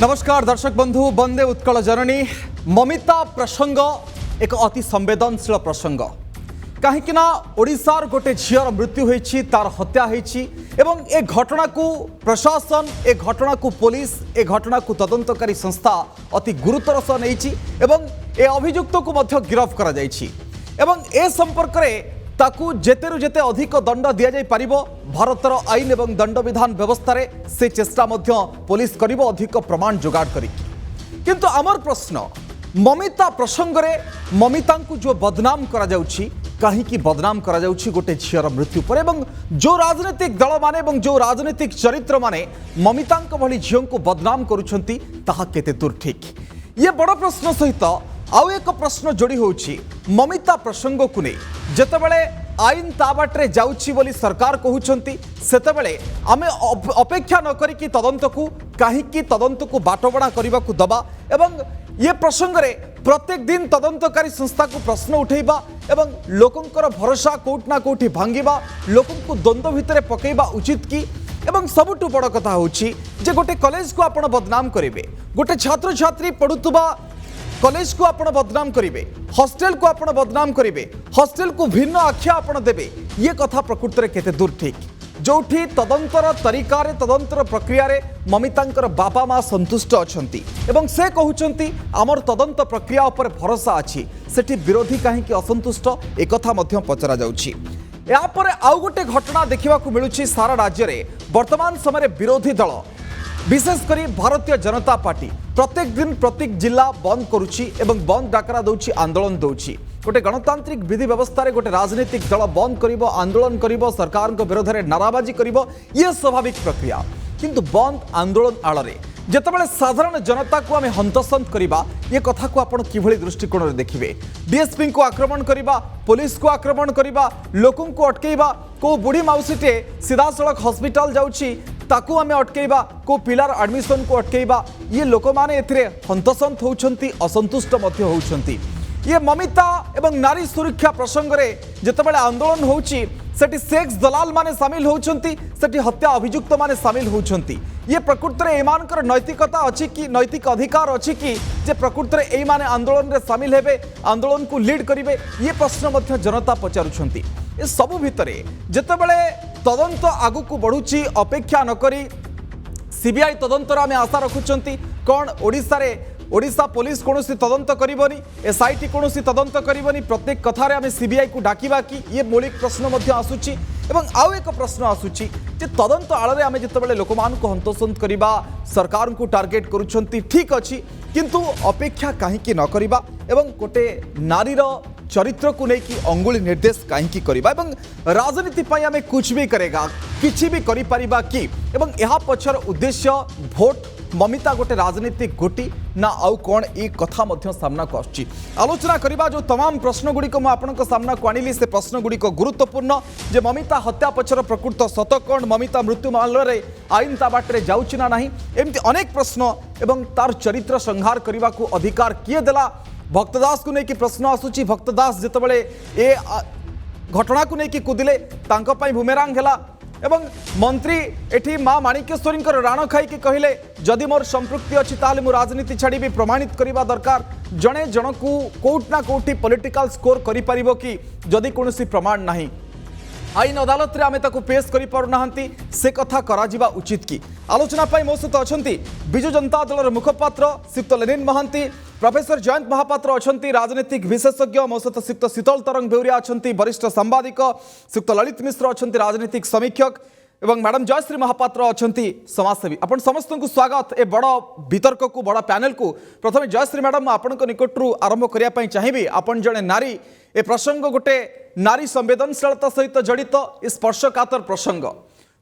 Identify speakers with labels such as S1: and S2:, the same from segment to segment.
S1: नमस्कार दर्शक बंधु वंदे उत्कल जननी ममिता प्रसंग एक अति संवेदनशील प्रसंग कहीं ओडिशार गोटे झीर मृत्यु होईछि तार हत्या होईछि एवं ए घटना को प्रशासन ए घटना को पुलिस ए घटना को तदंतकारी संस्था अति गुरुतर सह नैछि एवं ए अभियुक्त को मध्य गिरफ करा जायछि एवं ए संपर्क रे ताकू जेतेरु जेते अधिक दंड दिया जाय पारिबो भारतर आईन एवं दंड विधान व्यवस्था रे से चेष्टा मध्य पुलिस करिबो अधिक प्रमाण जोगाड़ करी किंतु आमर प्रश्न ममिता प्रसंग रे ममिता को जो बदनाम करा जाउछि कहीं बदनाम करा जाउछि गोटे झीर मृत्यु पर एवं जो राजनीतिक दल माने एवं जो राजनीतिक चरित्र माने ममिता भली झील को बदनाम करुछंती ताहा केते दूर ठीक ये बड़ प्रश्न सहित आउ एक प्रश्न जोड़ी होछि ममिता प्रसंग को नहीं जेतेबेले आईन ता बाटरे जाउछि बोली सरकार कहउछंती सेतेबेले आमे अपेक्षा न करी कि तदंत को काहीकि तदंत को बाटबणा करबा को दबा एवं ये प्रसंग रे प्रत्येक दिन तदंतकारी संस्था को प्रश्न उठेबा एवं लोकंकर भरोसा कोट ना कोठी भांगिबा लोकन को द्वंद्व भितरे पकेबा उचित की एवं सबुठु बड़ कथा होछि जे गोटे कॉलेज को आपण बदनाम करिवे गोटे छात्र छात्री पढुतबा कॉलेज को आपण बदनाम करेंगे हॉस्टेल को आपण बदनाम करेंगे हॉस्टेल को भिन्न आख्या आपण देवे ये कथा प्रकृत में केते दूर ठीक जोठी तदंतर तरीकार तदंतर प्रक्रिया रे ममितांकर बापा माँ संतुष्ट अछंती एवं से कहउछंती आमर तदंत प्रक्रिया उपर भरोसा अछि सेठी विरोधी काहेकि असंतुष्ट एक कथा मध्य पचरा जाउछि या पर आउ गोटे घटना देखिबा को मिलुछि सारा राज्य रे वर्तमान समय विरोधी दल विशेषकर भारतीय जनता पार्टी प्रत्येक दिन प्रत्येक जिला बंद करुच्ची एवं बंद डाकरा दौची आंदोलन दौची गोटे गणतांत्रिक विधि व्यवस्था रे गोटे राजनीतिक दल बंद करिवो आंदोलन करिवो सरकार विरोध में नाराबाजी करिवो ये स्वाभाविक प्रक्रिया किंतु बंद आंदोलन आड़े जेतेबेले साधारण जनता को आमे हंतसंत करिबा ये कथा को आपण किभली दृष्टिकोण रे देखिबे डीएसपी को आक्रमण करिबा पुलिस को आक्रमण करिबा लोकन को अटकेबा को बुढ़ी माउसीटे सीधा सड़क हॉस्पिटल जाउची ताकू आमे अटकेबा को पिलार एडमिशन को अटकेबा ये लोक माने एथिरे हंतसंत होउछंती असंतुष्ट मध्य होउछंती ये ममिता एवं नारी सुरक्षा प्रसंग रे जेतेबेले आंदोलन होउची सेठी सेक्स दलाल माने शामिल होउछंती सेठी हत्या अभियुक्त माने शामिल होउछंती ये प्रकृत रे एमानकर नैतिकता अछि कि नैतिक अधिकार अछि कि जे प्रकृत रे एई माने आंदोलन रे शामिल हेबे आंदोलन को लीड करिवे ये प्रश्न मध्य जनता पचारुछंती ए सबु भितरे जेतेबेले तदंत आगु को बढ़ुची अपेक्षा न करी सीबीआई तदंतर आमे आशा रखुचंती कौन ओडिशा पुलिस कोनोसी तदंत करिवनी एसआईटी कोनोसी तदंत करिवनी प्रत्येक कथारे आमे सीबीआई को डाकिबा कि ये मौलिक प्रश्न मध्य आसुची एवं आउ एक प्रश्न आसुची जे तदंत आଳରେ आमे जेतेबेले लोकमान को हंतसंत करिबा सरकार को टार्गेट करूछंती ठीक अछि किंतु अपेक्षा काहे कि न करिबा एवं कोटे नारीर चरित्र को लेकिन अंगुली निर्देश कहीं करवा एवं राजनीति पर आम कुछ भी करेगा किसी भी करिपरिबा कि एवं यह पछर उद्देश्य भोट ममिता गोटे राजनीतिक गोटी ना आउ कौन ये कथा मध्य सामना को आसुची आलोचना करबा जो तमाम प्रश्न गुड़िक मुझे सामना को आनिली से प्रश्न गुड़िक गुरुत्वपूर्ण जे ममिता हत्या पछर प्रकृत सत कौन ममिता मृत्यु मामलें आईन ता बाटे जाउची ना नहीं एमती अनेक प्रश्न एवं तार चरित्र संहार करने को अधिकार किए देला भक्तदास को लेकिन प्रश्न आसूची भक्तदास जितेबाला ए घटना को लेकिन कुदिले बुमेरांग है एवं मंत्री एठी माँ माणिकेश्वरी राण खाई कहले जदि मोर संपृक्ति अच्छी ताले मु राजनीति छाड़ी प्रमाणित करने दरकार जड़े जन को कोट ना कोठी पॉलिटिकल स्कोर करि परिबो कि जदि कोनोसी प्रमाण नहीं आईन अदालत रे आमे ताको पेश करि पारु नाहंती से कथा करा जिबा उचित की आलोचना पाई मो सहित अछंती बिजु जनता दलर मुखपात्र श्रीयुक्त लेनिन महांती प्रोफेसर जयंत महापात्र अछंती राजनीतिक विशेषज्ञ मो सहित श्रीयुक्त शीतल तरंग बेउरिया अछंती वरिष्ठ सांबादिक श्रीयुक्त ललित मिश्र अछंती राजनीतिक समीक्षक एवं मैडम जयश्री महापात्र अछंती समाजसेवी आपण समस्त को स्वागत ए बड़ वितर्क को बड़ पैनल को प्रथम जयश्री मैडम आपण निकटरू आरंभ करिया पई चाहिबी आपण जणे नारी ए प्रसंग गोटे नारी संवेदनशीलता सहित जड़ित स्पर्शकातर प्रसंग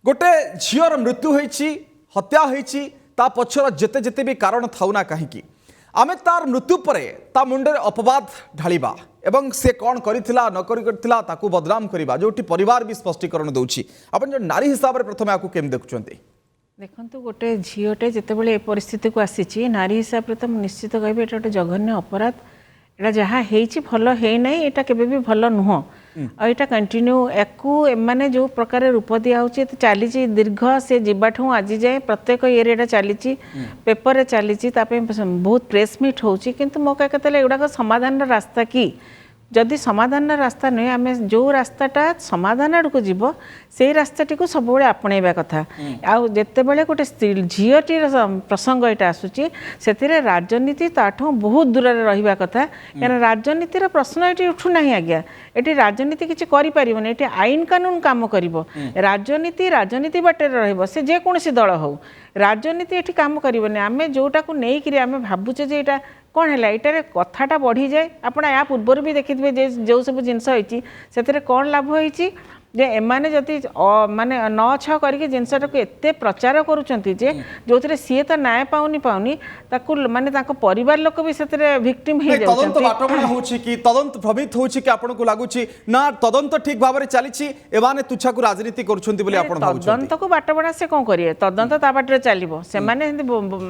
S1: गोटे झीर मृत्यु होईची हत्या होईची ता पछर जेते जेते भी कारण थाउना कहीं आमे तार मृत्यु परे ता मुंडे अपवाद ढालिबा एवं से कौन करिथिला न करिथिला ताकू बदनाम करिबा जोटी परिवार भी स्पष्टीकरण दउची आपण जो नारी हिसाब रे प्रथमे आकू केम देखुचंती
S2: देखंतु गोटे झीटे जितेबाला परिस्थिति को आसी नारी हिसाब रे तो निश्चित कहबे एटा गोटे जघन्य अपराध एटा जहाँ हेइची भल हे नै एटा केबे भी भल नुह यहाँ कंटिन्यू याकू एमाने जो प्रकार रूप दिया चली दीर्घ से जीवाठू आज जाए प्रत्येक एरिया चली पेपर चली बहुत प्रेस मीट होची किंतु मो कहते एगुड़ाक समाधान रास्ता कि जदि समाधान रास्ता नुहे आम जो रास्ताटा समाधान आड़ को जीव से रास्ताटी को सब आपणेबा कथा आते बड़े गोटे झीटी प्रसंग यहाँ आसूची से राजनीति ताठू बहुत दूर रहा कथा क्या राजनीतिर प्रश्न ये उठूना आज्ञा ये राजनीति किसी करें ये आईन कानून काम कर राजनीति राजनीति बाटे रे जेकोसी दल हो राजनीति ये काम करें आम जोटा को लेकिन आम भावुचे यहाँ कौन है यहाँ कथाटा बढ़ी जाए आपड़ या पूर्वर भी देखिए जो सब जिनस होती से कौन लाभ होती जे एमाने जदि माने न छ करके जिनसटा को एते प्रचार करूछंती जे जोथरे सी तो न्याय पाउनी ताकू माने ताको परिवार लोक भी सेतरे विक्टिम हे जाउछंती
S1: तदंत बाटबणा होछि कि तदंत प्रभावित होछि कि आपन को लागुछि ना तदंत ठीक भाव रे चलीछि एमाने तुच्छा को राजनीति करूछंती बोली आपन भावुछंती
S2: तदंत को बाटबणा से कोन करिए तदंत ता बाटरे चलिबो से माने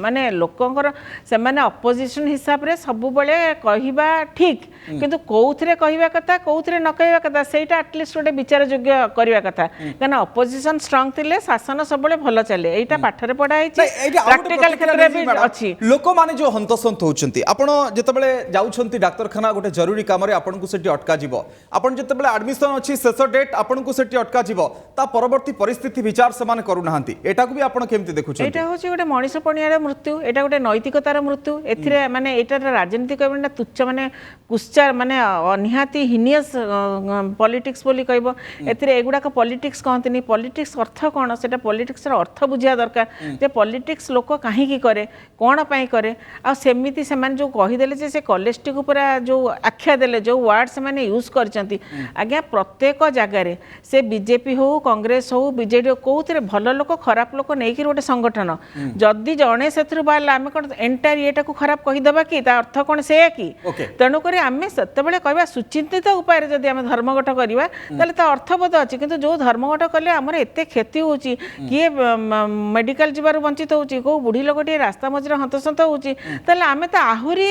S2: माने लोकंकर से माने अपोजिशन हिसाब रे सब बळे कहिबा ठीक किंतु कोउथरे कहिबा कथा कोउथरे न कहिबा कथा सेटा एटलिस्ट गोटे विचार योग्य करवा कथा कहना अपोजिशन स्ट्रांग थिले शासन सब भल चले एटा पाठरे पढ़ा प्रैक्टिकल क्षेत्र भी अछि
S1: लोक माने जो हंतसंत होउछंती आपण जेतेबेले जाउछंती डाक्तरखाना गोटे जरूरी काम रे आपण को सेठी अटका जीवो आपण जेतेबेले एडमिशन अछि शेष डेट आपण को सेठी अटका जीवो ता परवर्ती परिस्थिति विचार से माने करू नाहंती एटा को भी आपण केमति देखुछंती
S2: एटा होछि गोटे मनीष पणियार मृत्यु एटा गोटे नैतिकतार मृत्यु एथिरे माने एटा राजनीति कहबे तुच्छ माने कुश्चार माने अनिहाती हिनियस पॉलिटिक्स बोली कहबो एथिरे एगुड़ाक पॉलिटिक्स कहते पॉलिटिक्स अर्थ कौन से पॉलिटिक्स अर्थ बुझा दरकार जे पॉलिटिक्स लोक कहीं करे कौन पाई करे आमती से जो कहीदे से कॉलेज टी पूरा जो आख्या देले जो वार्ड से यूज करचंती आज्ञा प्रत्येक जगार से बीजेपी हो कांग्रेस हो बीजेडी हो कौन भल लोक खराब लोक नहीं गोटे संगठन जदि जड़े से बाहर आम कौन एंटायर ये खराब कहीदेवा कि अर्थ कौन से कि तेणुक आम से कह सुचिंतित उपाय जदि आम धर्मघट करवा अर्थबोध अच्छी किंतु जो धर्मघट कले आमर एत क्षति होची किए मेडिकल जीवार वंचित होची को बुढ़ी लोकटी रास्ता मझे हंतसंत होची ताले आमे तो आहुरी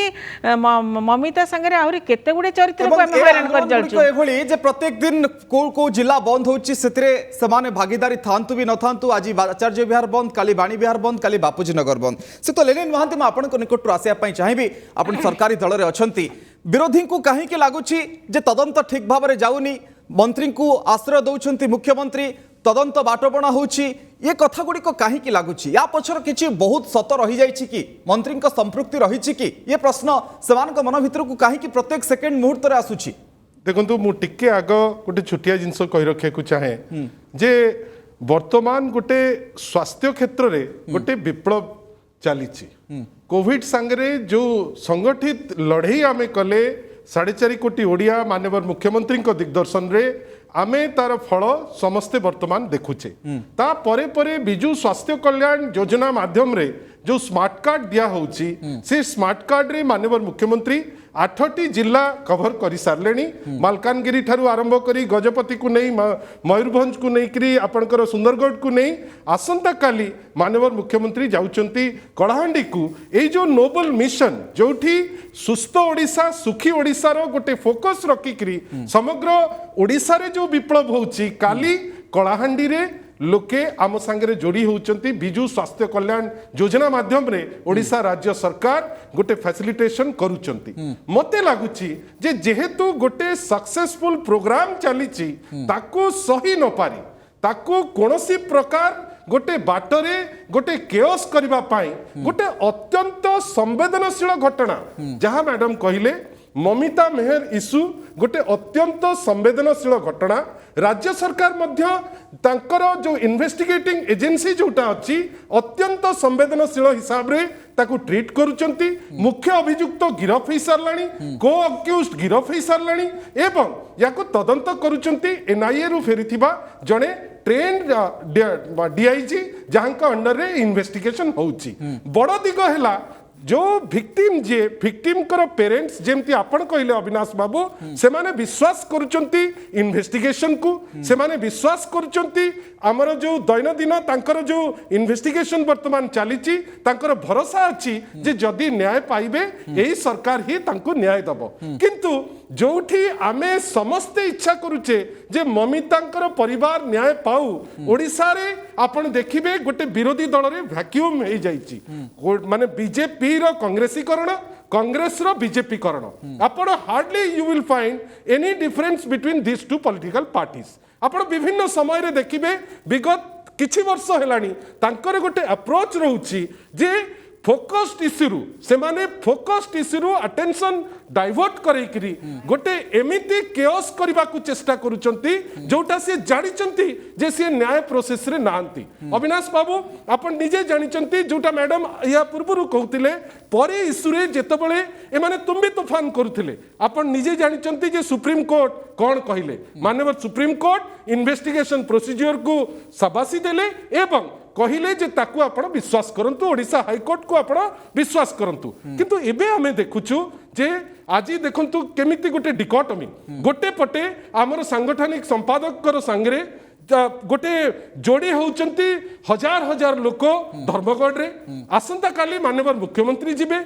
S2: ममिता संगे आहुरी केते गुडे चरित्र को आमे हैरान कर जाउछु
S1: एभली जे प्रत्येक दिन को जिला बंद होची सेतरे समान भागीदारी थांतु भी न थांतु आज आचार्य विहार बंद काली बाणी विहार बंद काली बापूजी नगर बंद से तो लेनिन महांती मैं आपन को निकट आसिया पई चाहिबी आपन सरकारी दल रे अछंती विरोधी को कहीं के लागुची जे तदंत ठीक भाव रे जाउनी मंत्री को आश्रय दौरान मुख्यमंत्री तदंत बाटबणा होची ये कथा गुड़िक कहीं लगुच या पछर किसी बहुत सत रही जाइए कि मंत्री संपृक्ति रही कि ये प्रश्न से मन भर को कहीं प्रत्येक सेकेंड मुहूर्त आसूची
S3: देखो मुझे आग गोटे छोटिया जिनस कही रखा चाहे जे वर्तमान गोटे स्वास्थ्य क्षेत्र में गोटे विप्लव चली कोविड सांगरे जो संगठित लड़ई आमे कले 4.5 कोटी ओडिया माननीय मुख्यमंत्री दिग्दर्शन रे आमे तार फल समस्ते वर्तमान देखुचे ता परे परे बिजु स्वास्थ्य कल्याण योजना माध्यम रे जो स्मार्ट कार्ड दिया होची से स्मार्ट कार्ड रे माननीय मुख्यमंत्री 8टी जिला कवर कर सारे मालकानगिरी ठारू आरंभ करी गजपति को नहीं मयूरभंज को नहीं करी आपणकर सुंदरगढ़ को नहीं आसंता काली माननीय मुख्यमंत्री जाउचंती कलाहांडी को ये जो नोबल मिशन जोठी सुस्थ ओडिशा सुखी ओडिशार गोटे फोकस रखिकी समग्र ओडिशा रे जो विप्लव होची काली कलाहांडी रे लोके आम सांगे जोड़ी होचंती बिजु स्वास्थ्य कल्याण योजना माध्यम रे ओडिशा राज्य सरकार गोटे फैसिलिटेशन करूचंती मते लागुची जे जेहेतु गोटे सक्सेसफुल प्रोग्राम चलीची ताको सही न पारी ताको कोनोसी प्रकार गोटे बाटरे गोटे केओस करबा पाई गोटे अत्यंत संवेदनशील घटना जहां मैडम कहिले ममिता मेहर इशू गोटे अत्यंत संवेदनशील घटना राज्य सरकार मध्य तांकर जो इन्वेस्टिगेटिंग एजेंसी जोटा अच्छी अत्यंत संवेदनशील हिसाब रे ताकू ट्रीट करुचंती मुख्य अभियुक्त गिरफ हो साराणी को अक्यूज्ड गिरफ हो साराणी एवं याको तदंत करुचंती एनआईए रु फेरीथिबा जणे ट्रेन डीआईजी जहां अंडर रे इन्वेस्टिगेशन होउची बड़ दिग हैला जो विक्टिम जे विक्टिम कर पेरेंट्स जेमती आपण कहले अविनाश बाबू से माने विश्वास करुचंती इन्वेस्टिगेशन को से माने विश्वास करुचंती आमर जो दैनंदिन तांकर जो इन्वेस्टिगेशन वर्तमान चलीची तांकर भरोसा अछि जे जदी न्याय पाइबे एही सरकार ही तांको न्याय दबो किंतु जोठी आमे समस्ते इच्छा करुचे जे ममितांकर परिवार न्याय पाऊ ओडिसा रे आपण देखिबे गोटे विरोधी दल रे वैक्यूम हे जाईची माने बीजेपी रो कांग्रेसीकरण कांग्रेस रो बीजेपी करण आपण hardly you will find any difference between this two political parties आपण विभिन्न समय रे देखिबे विगत किछि वर्ष हेलानी तांकर गोटे अप्रोच रहउची जे फोकस्ड इश्यू से माने फोकस्ड इश्यू अटेंशन डाइवर्ट करेकरी गोटे एमिति केओस करबा को चेष्टा करूचंती जोटा से जानिचंती जे से न्याय प्रोसेस रे नांती अविनाश बाबू आपण निजे जानिचंती जोटा मैडम या पूर्वरु कहउतिले परे इश्यू रे जेतबेले ए माने तुम्बी तूफान करूथिले आपण निजे जानिचंती जे सुप्रीम कोर्ट कोन कहिले माननीय सुप्रीम कोर्ट इन्वेस्टिगेशन प्रोसीजर को सबासी देले एवं कहिले जे ताकू आपण विश्वास करंतु ओडिशा हाईकोर्ट को आपण विश्वास करंतु किंतु एबे हमें देखुछु जे आज देखंतु केमिति गोटे डिकोटमी गोटे पटे आमर सांगठनिक संपादक संगे गोटे जोड़ी होउचंती हजार हजार लोक धर्मगढ़ रे आसंता काली माननीय मुख्यमंत्री जिबे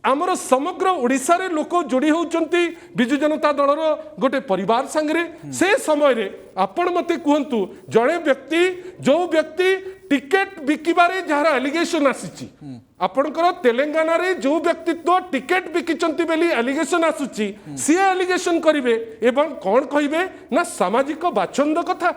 S3: आमर समग्र ओडिशा रे लोक जोड़ी होउचंती बिजु जनता दल रो गोटे परिवार संगे से समय रे आपण मते कहंतु जड़े व्यक्ति जो व्यक्ति टिकेट बिकिबारे जहार एलिगेशन आसीची आपणकर तेलंगाना रे जो व्यक्तित्व टिकेट बिकिचंती बेली एलिगेशन आसुची सी एलिगेशन करिवे एवं कोन कहिबे ना सामाजिक बाछंद कथा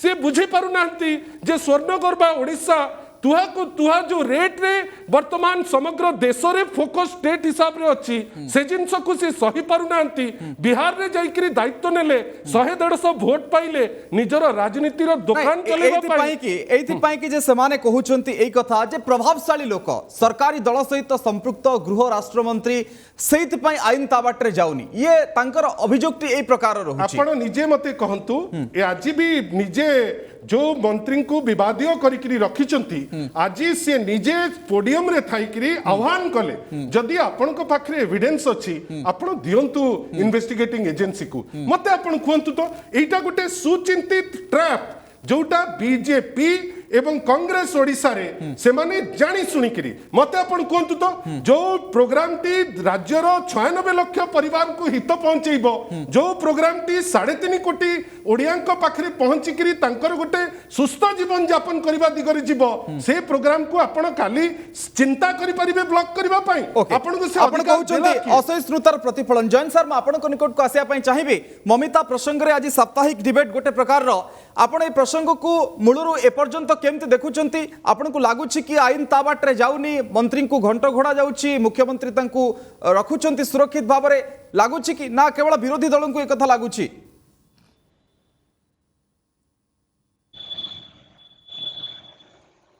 S3: से बुझी पारु नांती जे स्वर्णगर्भा ओडिशा तुहा को तुहा जो रेट रे वर्तमान समग्र देश रे फोकस स्टेट हिसाब रे अछि से जिंस को से सही पारु नांती बिहार रे जाईकरी दायित्व नेले 100-150 वोट पाइले निजर राजनीति रो दुकान चलेबा
S1: पाई कि जे समाने कहउचंती एई कथा जे प्रभावशाली लोक सरकारी दल सहित संपृक्त गृह राष्ट्र मंत्री सेहित पाई आईन ताबाटरे जाउनी ये तांकर अभियोगटी एई प्रकार रहउची
S3: आपण निजे मते कहंतु ए आज भी निजे जो मंत्री को विवादीय करिकरी रखिचंती आज से निजे पोडियम रे थाइकरी आह्वान कले जदि आपण को पाखरे एविडेंस अछि आपण दियंतु इन्वेस्टिगेटिंग एजेंसी को मते आपण कहंतु तो एटा गोटे सुचिंतित ट्रैप जोटा बीजेपी एवं कांग्रेस ओडिशा रे से माने जानी सुनी करी मते आपण कहंतु तो जो प्रोग्राम टी राज्य रो 96 लाख परिवार को हित पहुंचेइबो जो प्रोग्राम टी 3.5 कोटी ओडियांक पाखरे पहुंची करी तांकर गोटे सुस्थ जीवन यापन करबा दिगरे जीवो से प्रोग्राम को आपण काली चिंता करि परिबे ब्लॉक करबा पई आपण को से
S1: आपण कहउचंती असहिष्णुतार प्रतिफलन जैन सर म आपण को निकट को आसिया पई चाहिबे ममिता प्रसंग रे आज साप्ताहिक डिबेट गोटे प्रकार रो आपण ए प्रसंग को मूलरू ए पर्यंत केमती देखुचंती आपण को लागुछि कि आईन ताबाटरे जाउनी मंत्री को घंट घोड़ा जाउछि मुख्यमंत्री तांकू रखुचंती सुरक्षित भाव रे लागुछि कि ना केवल विरोधी दल को ए कथा लागुछि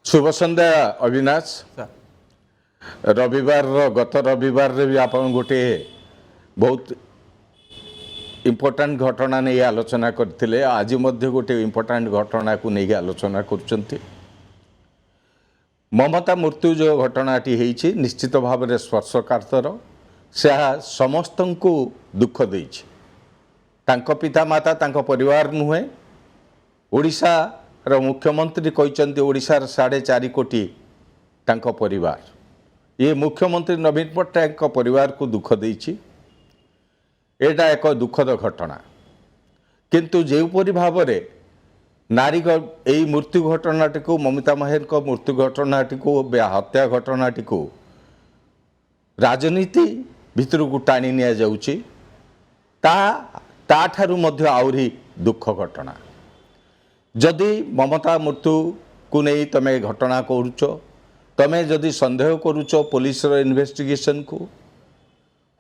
S4: शुभ संध्या अविनाश रविवार गत रविवार रे भी आपण गोटे बहुत इम्पोर्टाट घटना नहीं आलोचना करते आज मध्य गोटे इम्पोर्टाट घटना को नहीं आलोचना कर ममता मृत्यु जो घटनाटी होती निश्चित भाव में स्पर्शकातर से समस्त को दुख देछि तांको पिता माता तांको परिवार नुहे ओडिशा रो मुख्यमंत्री कहते ओडिशार 4.5 कोटी तांको परिवार ये मुख्यमंत्री नवीन पट्टनायक परिवार को दुख देछि एटा एक दुखद घटना किंतु जेपरी भाव में नारी यही मृत्यु घटनाटी को ममिता महेर मृत्यु घटनाटी को हत्या घटनाटी को राजनीति भितर को टाणी नि जाउछि ता ठारू मध्य आउरी दुख घटना जदि ममता मृत्यु को नहीं तमे घटना करुच तमे जदि संदेह करुच पुलिस रो इन्वेस्टिगेशन को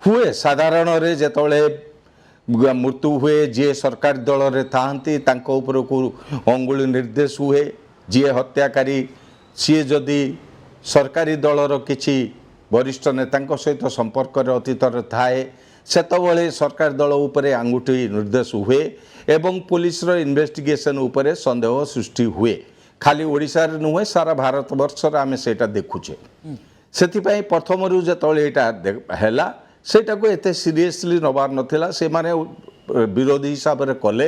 S4: हुए साधारण रे जेतले मृत्यु हुए जी सरकारी दल रे थांती तांको ऊपर को अंगुली निर्देश हुए जी हत्याकारी सी जदि सरकारी दलर किछि वरिष्ठ नेता सहित संपर्क अतीत थाए सेतबले सरकार दल उपरे आंगुठी निर्देश हुए एवं पुलिस रो इन्वेस्टिगेशन उपरे संदेह सृष्टि हुए खाली ओडिशा रे नुहे सारा भारत वर्ष रे आमे सेटा देखुचे सेति पई प्रथम रु जेतले एटा हैला सेटा को एते सीरियसली नबार नथिला से माने विरोधी हिसाब रे कले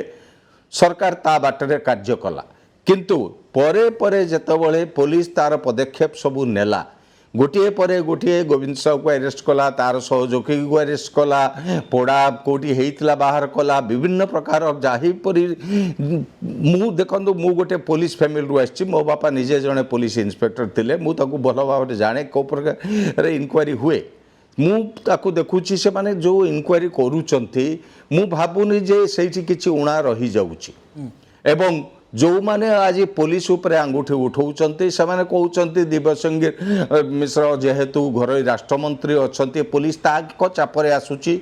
S4: सरकार ता बाटरे कार्य कला किंतु परे परे जेतबले पुलिस तार पदक्षेप सबु नेला गोटे पर गोटे गोविंद साहू को अरेस्ट कला तार सहयोगी को अरेस्ट कला पोड़ा कोटी होता बाहर कला विभिन्न प्रकार जाहीपरी मु देखु मु गोटे पुलिस फैमिली आसी मो बापा निजे जड़े पुलिस इन्स्पेक्टर थे मुझे भल भाव जाने कौ प्रकार इनक्वारी हुए मुझे देखुची से माने जो इनक्वारी करूचंती मु भाबुनी जे सेठी किछि उणा रही जाउची एवं जो माने आज पुलिस उपरे आंगुठी उठाउचंती से माने कहउचंती दिव्यसिंह मिश्र जेहेतु घर राष्ट्रमंत्री अछंती पुलिस ताको चापरे आसुची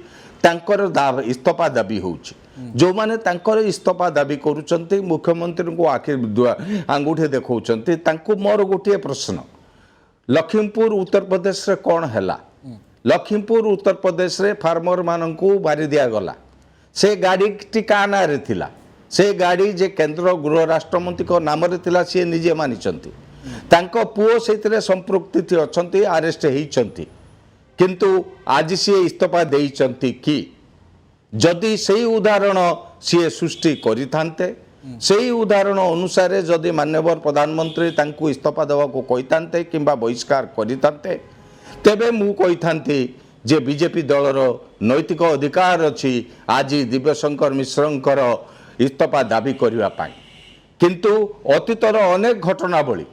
S4: तांकर इस्तीफा दाबी होउची जो माने तांकर इस्तीफा दाबी करूचंती मुख्यमंत्री को आखिर आंगुठी देखौचंती तांको मोर गोटे प्रश्न लखीमपुर उत्तर प्रदेश रे कौन हैला लखीमपुर उत्तर प्रदेश रे फार्मर माननकू मारी दिया गला से गाड़ी टी का ना रे थिला से गाड़ी जे केंद्र गृह राष्ट्रमंत्री को नाम रे थिला से निजे मानिचंती तांको पुओ सेतिरे संपृक्ति थी अछंती अरेस्ट हेइचंती किंतु आज सी इस्तीफा देइचंती कि जदि सेही उदाहरण सी सृष्टि करिथांते सेही उदाहरण अनुसार जदि माननीय प्रधानमंत्री तांको इस्तीफा देवा को कहिथांते किंबा बहिष्कार करिथांते तेबे मु कहिथांती जे बीजेपी दलर नैतिक अधिकार अच्छी आज दिव्यशंकर मिश्रंकर इस्तीफा दाबी करने किंतु अतीतर अनेक घटनावली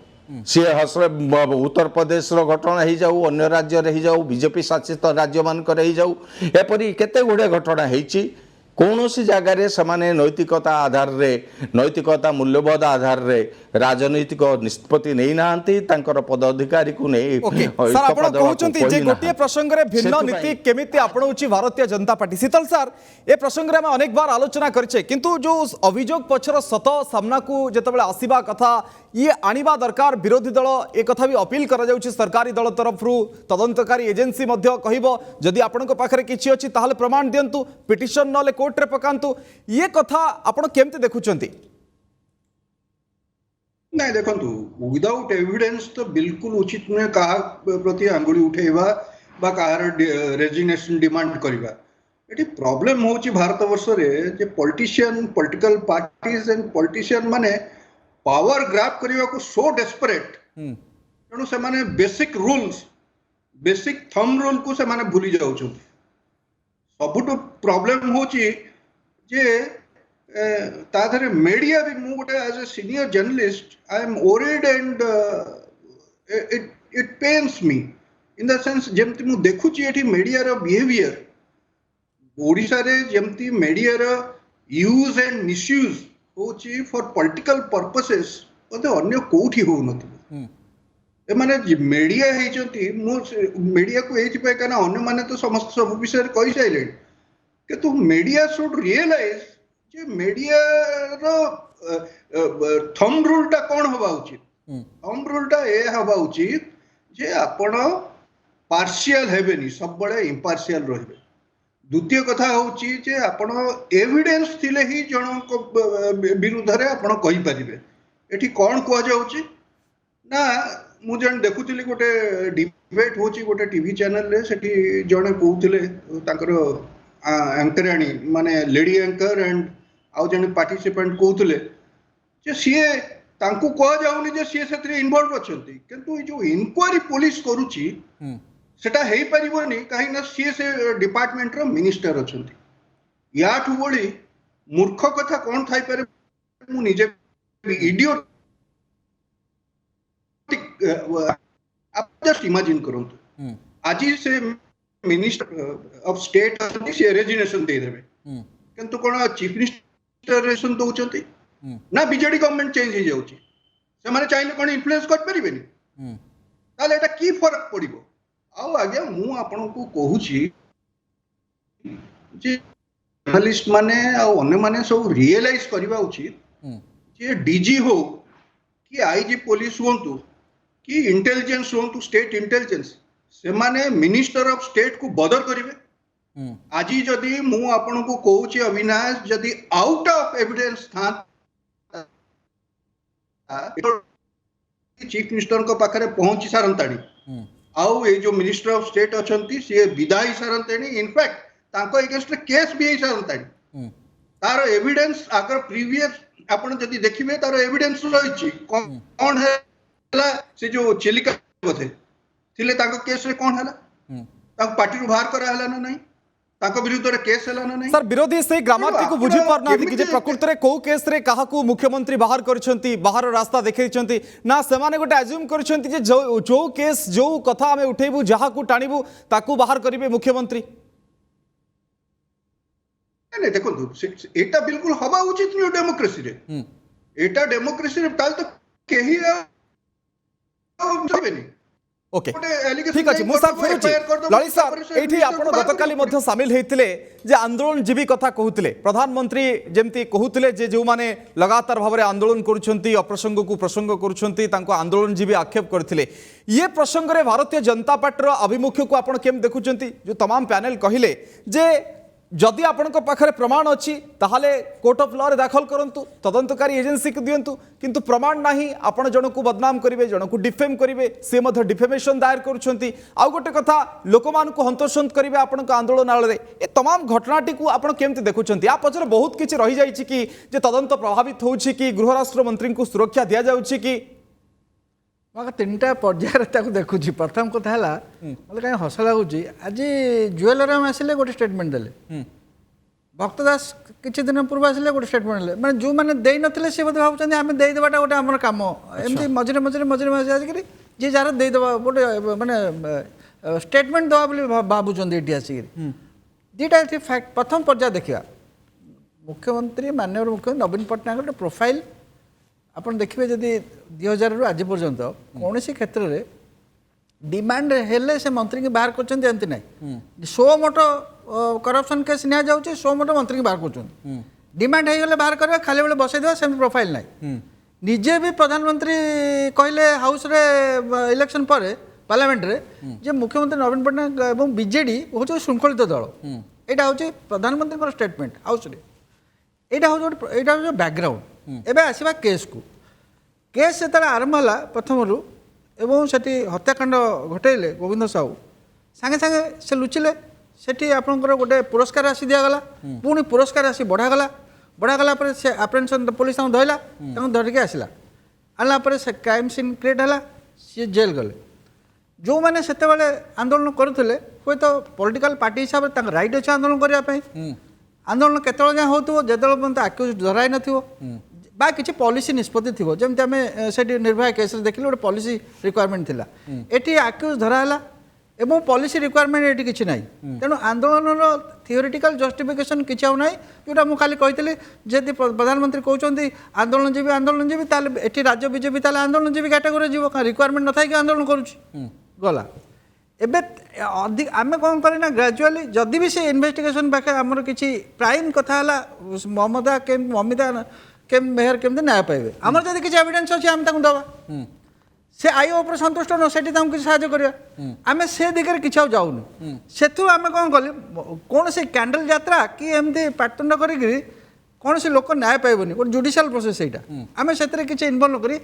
S4: सी हस उत्तर प्रदेश घटना हो जाऊ अन्य राज्य हो जाऊ बीजेपी शासित राज्य मानक हो जाऊ एपरी केते गुड़े घटना होती कौन सी जगार से नैतिकता आधार रे नैतिकता मूल्यबोध आधार रे राजनैतिक निष्पत्ति नहीं नांती तांकर पदाधिकारी को नहीं
S1: सर आपण कहउचंती जे गोटे प्रसंग रे भिन्न नीति केमिति आपणउची भारतीय जनता पार्टी शीतल सर ए प्रसंग रे हम अनेक बार आलोचना करछे किंतु जो अभियोग पछर सत सामना को जेतबेले आसीबा कथा ये आनिबा दरकार विरोधी दल ए कथा भी अपील करा जाउची सरकारी दल तरफरु तदंतकारी एजेंसी मध्य कहिबो जदि आपणको पाखरे किछि अछि ताहाले प्रमाण दियंतु पिटिशन नले कोर्ट रे पकांतु ये कथा आपण केमते देखुचंती
S5: नहीं देखंतु विदाउट एविडेंस तो बिल्कुल उचित नुहे कहा प्रति आंगुली उठेबा बा कहार रेजिग्नेशन डिमांड करबा एटी प्रॉब्लम होची भारत वर्ष रे जे politician political parties and politician माने पावर ग्रैब करबा को सो डेस्परेट तणु से माने basic rules basic thumb rule को से माने भूली जाउछु सबुटो प्रॉब्लम होची जे ताधरे मीडिया भी मु गोटे as a senior journalist I am worried and it pains me in the sense जेमती मु देखुची एठी मीडिया रो बिहेवियर ओडिसा रे जेमती मीडिया रो यूज एंड मिसयूज होची फॉर पॉलिटिकल पर्पसेस ओते अन्य कोठी हो नथि ए माने मीडिया हेचंती मु मीडिया को एथि पे kana अन्य माने तो समस्त सब विषय कहि साइले कि तू मीडिया शुड रियलाइज जे मीडिया रो थंब रूल टा कोन होबा उचित थंब रूल टा ए होबा उचित जे आपण पार्शियल हेबेनी सब बळे इम्पार्शियल रहबे द्वितीय कथा होची जे आपण एविडेंस थिले ही जण को विरुद्ध रे आपण कहि परिबे एठी कोन कोआ जाउची ना मु जण देखुतिली गोटे डिबेट होची गोटे टीवी चैनल रे सेठी जणे कहउतिले ताकर एंकराणी माने लेडी एंकर एंड आउ जने पार्टिसिपेंट कहउतिले जे सीए तांको कह जाउनी जे सीए सेतरे इन्वॉल्व अछंती किंतु जो इंक्वायरी पुलिस करूची सेटा हेई परिबोनी काहे ना सीए से डिपार्टमेंट रो मिनिस्टर अछंती याठु बोली मूर्ख कथा कोन थाई पारे मु निजे इडियोट आप जस्ट इमेजिन करंतु आज से मिनिस्टर ऑफ स्टेट से रेजिग्नेशन दे देबे किंतु कोन चीफ मिनिस्टर रेजिग्नेशन दउचंती ना बीजेडी गवर्नमेंट चेंज हो जाउची से माने चाइले कोन इन्फ्लुएंस कर परिबेनी ताले एटा की फरक पड़िबो आउ आज्ञा मु आपन को कहूची जे जर्नलिस्ट माने आ अन्य माने सब रियलाइज करबा उचित जे डीजी हो कि आईजी पुलिस होंतु कि इंटेलिजेंस होंतु स्टेट इंटेलिजेंस से माने मिनिस्टर ऑफ स्टेट को बदर करिवे आज जदि मु आपन को कहूची अविनाश जदि आउट ऑफ एविडेंस था चीफ मिनिस्टर को पाखरे पहुंची सारंताणी आउ ए जो मिनिस्टर ऑफ स्टेट अछंती से विदाई सारंताणी इनफैक्ट तांको अगेंस्ट केस भी सारंताणी तार एविडेंस अगर प्रीवियस आपण जदि देखिबे तार एविडेंस रहिछि कोन है से जो चिलिका थे थिले तांको केस रे कोन हला तांको पार्टी रु बाहर करा हला ना नहीं तांको विरुद्ध रे केस हला ना नहीं
S1: सर विरोधी से ग्रामार्थी को बुझी पारना कि जे प्रकृत रे को केस रे कहा को मुख्यमंत्री बाहर करछंती बाहर रास्ता देखैछंती ना सेमाने गोटे अज्यूम करछंती जे जो केस जो कथा हमें उठेबू जहा को टाणीबू ताकू बाहर करिवे मुख्यमंत्री
S5: नहीं देखो एटा बिल्कुल हवा उचित नहीं डेमोक्रेसी रे एटा डेमोक्रेसी रे ताल तो केही जबेनी
S1: ओके ठीक अच्छे मुझे फेरुची ललित सर ये आपण गतकाली मध्य सामिल होते जे आंदोलनजीवी कथा कहते प्रधानमंत्री जमती कहते जे जो माने लगातार भाव में आंदोलन करुँच अप्रसंग को प्रसंग करुँच आंदोलनजीवी आक्षेप करते ये प्रसंग में भारतीय जनता पार्टी आभिमुख्य को आप देखुं जो तमाम पैनल कहले जे जदि आपण पाखे प्रमाण अच्छी ताहले कोर्ट ऑफ लॉ रे दाखल करंतु तदंतकारी एजेंसी को दियंतु किंतु प्रमाण नाही आपण जन को बदनाम करिवे जन को डिफेम करिवे से मध्य डिफेमेशन दायर करुछंती आउ गोटे कथा लोक मान को हंतसंत करिवे आपण को आंदोलन रे ए तमाम घटनाटी को आपण केमति देखुछंती आ पछरे बहुत किछि रहि जाइछि कि जे तदंत प्रभावित होउछि कि गृह राष्ट्र मंत्री को सुरक्षा दिया जाउछि कि
S6: तीनटा पर्यायर देखुची प्रथम कथा है मतलब कहीं हस लगुच आज ज्वेलराम आसिले गोटे स्टेटमेंट देले भक्त दास किछि दिन पूर्व आसिले गोटे स्टेटमेंट देले माने जो माने देई नथिले से बोध भाबुचंदी आमे देई देबाटा गोटे हमर काम एमती मझरे मझरे मझरे मझरे आसिकरी जे जार देई देबा गोटे माने स्टेटमेंट देबा बोली भाबुचंदी एटी आसिकरी दुटा फैक्ट प्रथम पर्याय देखिया मुख्यमंत्री माननीय मुख्यमंत्री नवीन पट्टनायक गोटे प्रोफाइल आपन देखिए जदि 2000 रु आज पर्यंत कौन सी क्षेत्र में डिमांड हेले से मंत्री की बाहर करछन्ती एमती नहीं सो मोटो करप्शन केस निया जाउची सो मोटो मंत्री की बाहर करछन्ती डिमांड हे गले बाहर करबा खाली बेले बसै देबा सेम प्रोफाइल नहीं निजे भी प्रधानमंत्री कहले हाउस रे इलेक्शन पर पार्लियामेंट रे जे मुख्यमंत्री नवीन पट्टनायक एवं बीजेडी होचे शृंखलित दल एटा होचे प्रधानमंत्री को स्टेटमेंट हाउस रे एटा हो बैकग्राउंड एबे आसीबा केस को केस से आरंभ है प्रथम रु एवं से हत्याकांड घटेले गोविंद साहू सांगे सांगे से लुचिले सेठी आपनकर गोटे पुरस्कार राशि दिगला पुणी पुरस्कार राशि बढ़ागला पर से अप्रेंशन पुलिस धरला धरिक आसला आनला पर से क्राइम सीन क्रिएट है सी जेल गले जो मैंने से आंदोलन करुले हूँ तो पॉलिटिकल पार्टी हिसाब से राइट अच्छे आंदोलन करने आंदोलन केतल जाए होतो जेतल पर्यंत आक्यूज धराई नथिवो बा किछि पॉलिसी निष्पत्ति थिवो जेमति आमे सेठी निर्भया केस रे देखिले गोटे पॉलिसी रिक्वायरमेंट थिला एठी आक्यूज धराला एवं पॉलिसी रिक्वायरमेंट एठी किछि नाही तेनु आंदोलन रो थियोरिटिकल जस्टिफिकेशन किछि आउ नाही जोटा मु खाली कहितली जेति प्रधानमंत्री कहउचंती आंदोलन जीवी ताले एठी राज्य बीजेपी ताले आंदोलन जीवी कैटेगरी जीवो रिक्वायरमेंट नथाय कि आंदोलन करूछि गला एबे अधिक आमे कौन करेना ग्रेजुअली जदि भी से इन्वेस्टिगेशन पाखे आमर किछि प्राइम कथा हला ममिता के मेयर केमते न्याय पाइबे आमर जदि किछि एविडेंस अछि आम ताकु दबा से आईओ ऊपर संतुष्ट न सेठी ताकु किछि सहायता करिया आमे से दिगरे किछि आउ जाउनु सेथु आमे कौन कली कोन से कैंडल यात्रा कि एमती पाटतंड करिगिरी कौन से लोक न्याय पाइबनी गोटे जुडिशियल प्रोसेस एटा आमे सेतरे किछि इन्वॉल्व करी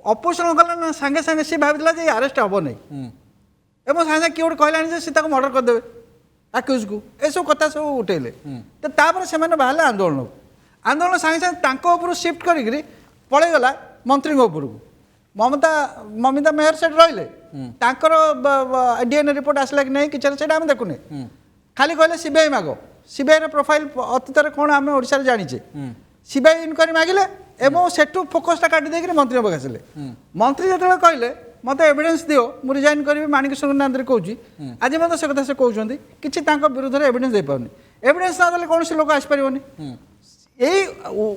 S6: ऑपोजिशन गला संगे संगे से भाबिला जे अरेस्ट हबो नै एवं सागे किए गोटे कहलानी से मर्डर करदे आक्यूज को ये सब कथा सब उठेले तो तापर से बाहर आंदोलन सागे सागे शिफ्ट करी पलैगला मंत्री उपर को ममिता मेयर से रही डीएनए रिपोर्ट आसला कि नहीं किसी से देखुने खाली कहले सीबीआई माग सीबीआई प्रोफाइल अतीत कौन आम ओडिशा जानीचे सीबीआई इनक्वारी मागिले एवं सेठू फोकसटा काटी देकर मंत्री पाखे आसिले मंत्री जो कहले मत एविडेंस दियो मु रिजाइन करी माणिक नाम कहूँ आज मत से कथा से कहते कि विरुद्ध में एविडेंस दे पानी एविडेंस ना देले कौन से लोक आसपारे यही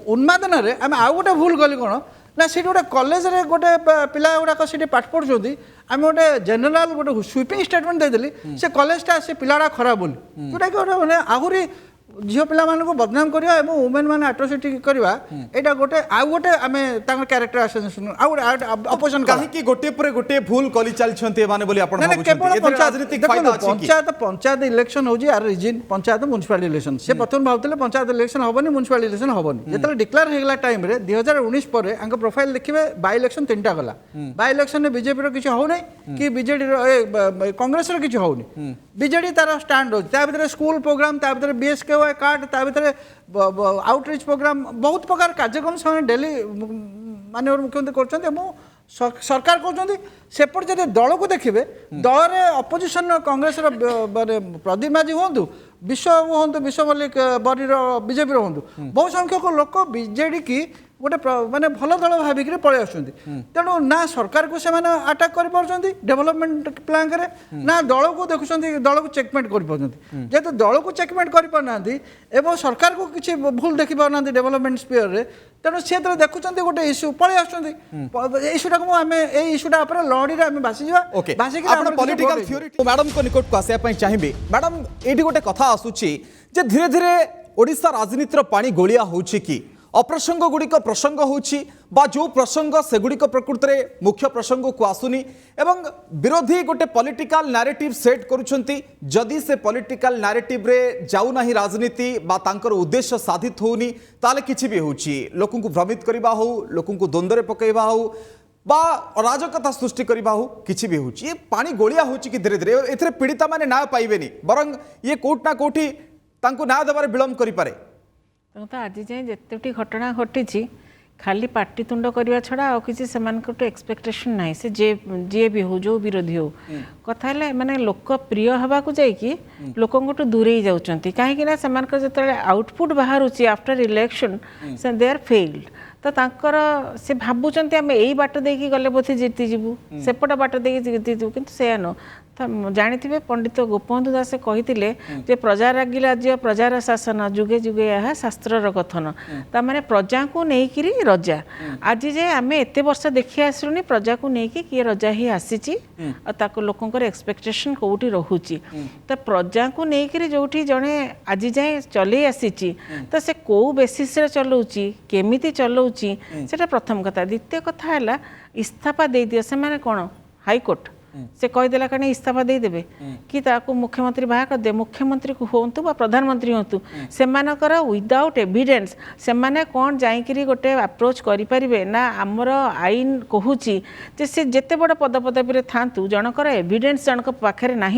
S6: उन्मादन आम आउ गोटे भूल गली कौन ना सी गोटे कॉलेज रे गोटे पिला गुड़ाक सी पाठ पढ़ुं आम गोटे जेनेल गोटे स्वीपिंग स्टेटमेंट देदेली से कॉलेजटा से पिलाड़ा खराब बोली जोटा कि गोटे आहरी झील पिला बदनाम करवा और वुमेन मैंने आट्रोसिटी करवा यहाँ गोटे आउ गोटे आम क्यारेक्टर आसेसन अपोजिशन
S1: कहीं गोटे पर गोटे भूल कली चलते
S6: केवल पंचायत इलेक्शन हूँ यार रिजिन पंचायत म्युनिसिपालिटी इलेक्शन से प्रथम भावते पंचायत इलेक्शन हेनी म्युनिसिपालिटी इलेक्शन हेनी जो डिक्लेयर होगा टाइम 2019 पर प्रोफाइल देखिए बाय इलेक्शन 3टा गला बाय इलेक्शन में बीजेपी किसी होना कि बीजेडी कांग्रेस किसी होनी बीजेडी तार स्टाण्ड हो स्कूल प्रोग्राम बीएसके कार्ड ता भीतर आउटरीच प्रोग्राम बहुत प्रकार कार्यक्रम से डेली माननीय मुख्यमंत्री कर सरकार कहते सेपट जब दल को देखिए दल में अपोजिशन कांग्रेस प्रदीप माझी हूँ विश्व मल्लिक बरीर बीजेपी हूँ बहु संख्यक लोक बीजेडी की गोटे माने भल दल भाविक पलि आसुँच तेणु ना सरकार को से आटाक कर डेभलपमेंट प्लान करे ना दल को देखुं दल को चेकमेट कर जेहेतु दल को चेकमेट कर सरकार को किसी भूल देखी पाना डेभलपमेंट स्पीयर रे तेणु सी देखुं गोटे इश्यू पलि आसुँटा को आम इश्यूटा लड़ी बासी
S1: पॉलिटिकल थ्योरी मैडम को निकट को आसापी चाहिए मैडम ये गोटे कथा आसूची जे धीरे धीरे ओडिशा राजनीतिर पानी गोलिया होउछि कि अप्रसंग गुड़िक प्रसंग होउछि बा जो प्रसंग सेगुड़िक प्रकृत में मुख्य प्रसंग को आसुनी एवं विरोधी गोटे पॉलिटिकल नैरेटिव सेट करुछंती जदि से पॉलिटिकल नैरेटिव रे जाऊ नाही राजनीति बा तांकर उद्देश्य साधित होउनी ताले किछि भी होउछि लोकन को भ्रमित करिबा हो लोकन को द्वंद्व पकईबा हो बा अराजकता सृष्टि करबा हो किछि भी होउछि ये पानी गोलिया होउछि कि धीरे धीरे एथरे पीड़िता माने न्याय पाइबेनी बरंग ये कोर्ट ना कोठी तांको न्याय देबारे विलंब करि पारे
S2: तो आज जाए जिते घटना घटी खाली पाटितुंड करने छड़ा आ कि एक्सपेक्टेशन ना से जे भी हो जो विरोधी हो कथा माने लोक प्रिय हवा को जाकि लोक दूरे जाऊँच कहीं जो आउटपुट बाहर after election they are failed तो तांकर से भावुं आम यही बाट देकी गले बोधे जीतीजु सेपट बाट देखिए जीतीजु कि से न जानी पंडित गोपबंधु दास कहते प्रजा रागिल राज्य प्रजार शासन जुगे जुगे यह शास्त्र कथन ताने प्रजा को लेकिन रजा आज जे आम एत वर्ष देखी आसलुनी प्रजा को लेकिन किए रजा ही आसी लोकंर एक्सपेक्टेशन कौटी रोचे तो प्रजा को लेकिन जो जड़े आज जाए चल आसी तो से कौ बेसिस चलाऊँगी केमी चलाऊँगी से प्रथम कथा द्वितीय कथा है इस्तीफा दे दियो से माने कौन हाईकोर्ट से कहीदेला कहीं इस्तीफा देदेवे कि ताको मुख्यमंत्री बाहर करदे मुख्यमंत्री को हूँ बा प्रधानमंत्री हूँ से विदाउट एविडेंस से कौन जाकि गोटे अप्रोच करें ना आमर आईन कहूँ से जिते बड़ पद पदवी था जनकर एविडेंस जनक पाखे ना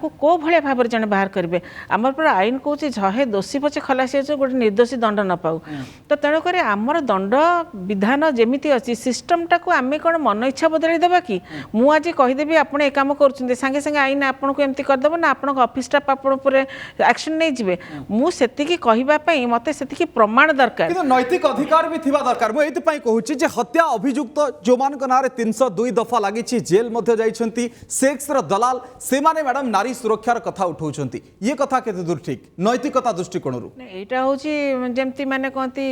S2: कौ भाया भाव जन बाहर करेंगे आमर पूरा आईन कौच जहे दोषी पचे खलासी अच्छे गोटे निर्दोषी दंड न पाऊ तो तेणुक आमर दंड विधान जमी अच्छी सिस्टमटा को आम कौन मन इच्छा बदल देवा कि मुझे आज कहीदेवी आपड़ ये कम कर सागे सागे आईन आपन को एमती करदेव ना आप ऑफिस स्टाफ आप एक्शन नहीं जी मुझे कहवाई मत से प्रमाण दरकार
S1: नैतिक अधिकार भी थिबा दरकार मु एति पई कहूची जे हत्या अभियुक्त जो मान नारे 302 दफा लागि जेल मध्य जाइछंती सेक्स र दलाल से माने मैडम नारी सुरक्षार कथा उठाउछंती ये कथा केते दूर ठीक नैतिकता दृष्टिकोण रु
S2: एटा होची जेमती माने कहती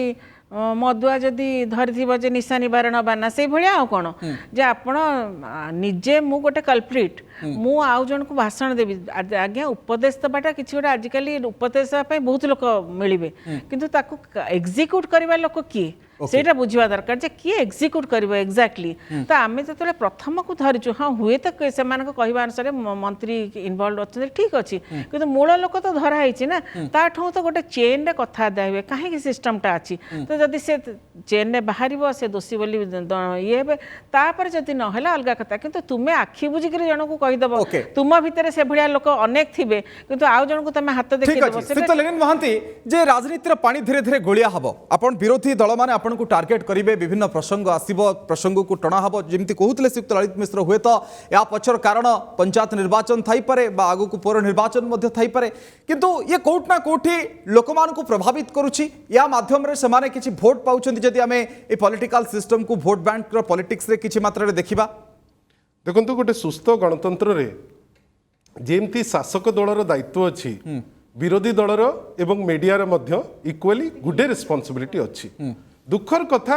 S2: मदुआ जदि धरी निशा निवारण बाना से भाया कौन जे आपण निजे मु गोटे कल्प्रिट मु आउ जन को भाषण देवी आज्ञा उपदेश दबाटा किसी गोटे आजिकल उपदेश देवाई बहुत लोक मिले किंतु ताकू एग्जीक्यूट करवा लोक किए सेटा बुझा दरकार जे किए एग्जीक्यूट कर एक्जाक्टली तो आम जो प्रथम को धरीचु हाँ हुए तो से कहवा अनुसार मंत्री इनवल्व अच्छा ठीक अच्छे कि मूल लोक तो धराई ना ताठू तो गोटे चेन रे कथा अदा हुए कहीं सिस्टमटा अच्छी तो जदि से चेन रे बाहर से दोषी बोली ये तापर जदि नहला अलग कथा किंतु तुम्हें आखि बुझिक जन को कहीदेव तुम भितर से भाया लोक अनेक थे किंतु आउ जन को तुम हाथ
S1: देखिए महांती जे राजनीतिर पानी धीरे धीरे गोलिया हम आपन विरोधी दल माने आपन को टार्गेट करेंगे विभिन्न प्रसंग आसब प्रसंग को टणा हम जमी कहते श्रीयुक्त ललित मिश्र हुए तो या पचर कारण पंचायत निर्वाचन थाईपे आगु को पौर निर्वाचन थाईपे किंतु ये कोट ना कोठी लोक को प्रभावित करुच्ची या माध्यम से माने किसी भोट पाउछंती जदि आमे ए पॉलिटिकल सिस्टम को भोट बैंक पॉलिटिक्स रे किछि मात्रा रे देखिबा
S3: देखंतु गोटे सुस्थ गणतंत्र रे जेमती शासक दलर दायित्व अच्छी विरोधी दलर एवं मीडिया मध्य इक्वाली गुडे रिस्पांसिबिलिटी अच्छी दुखर कथा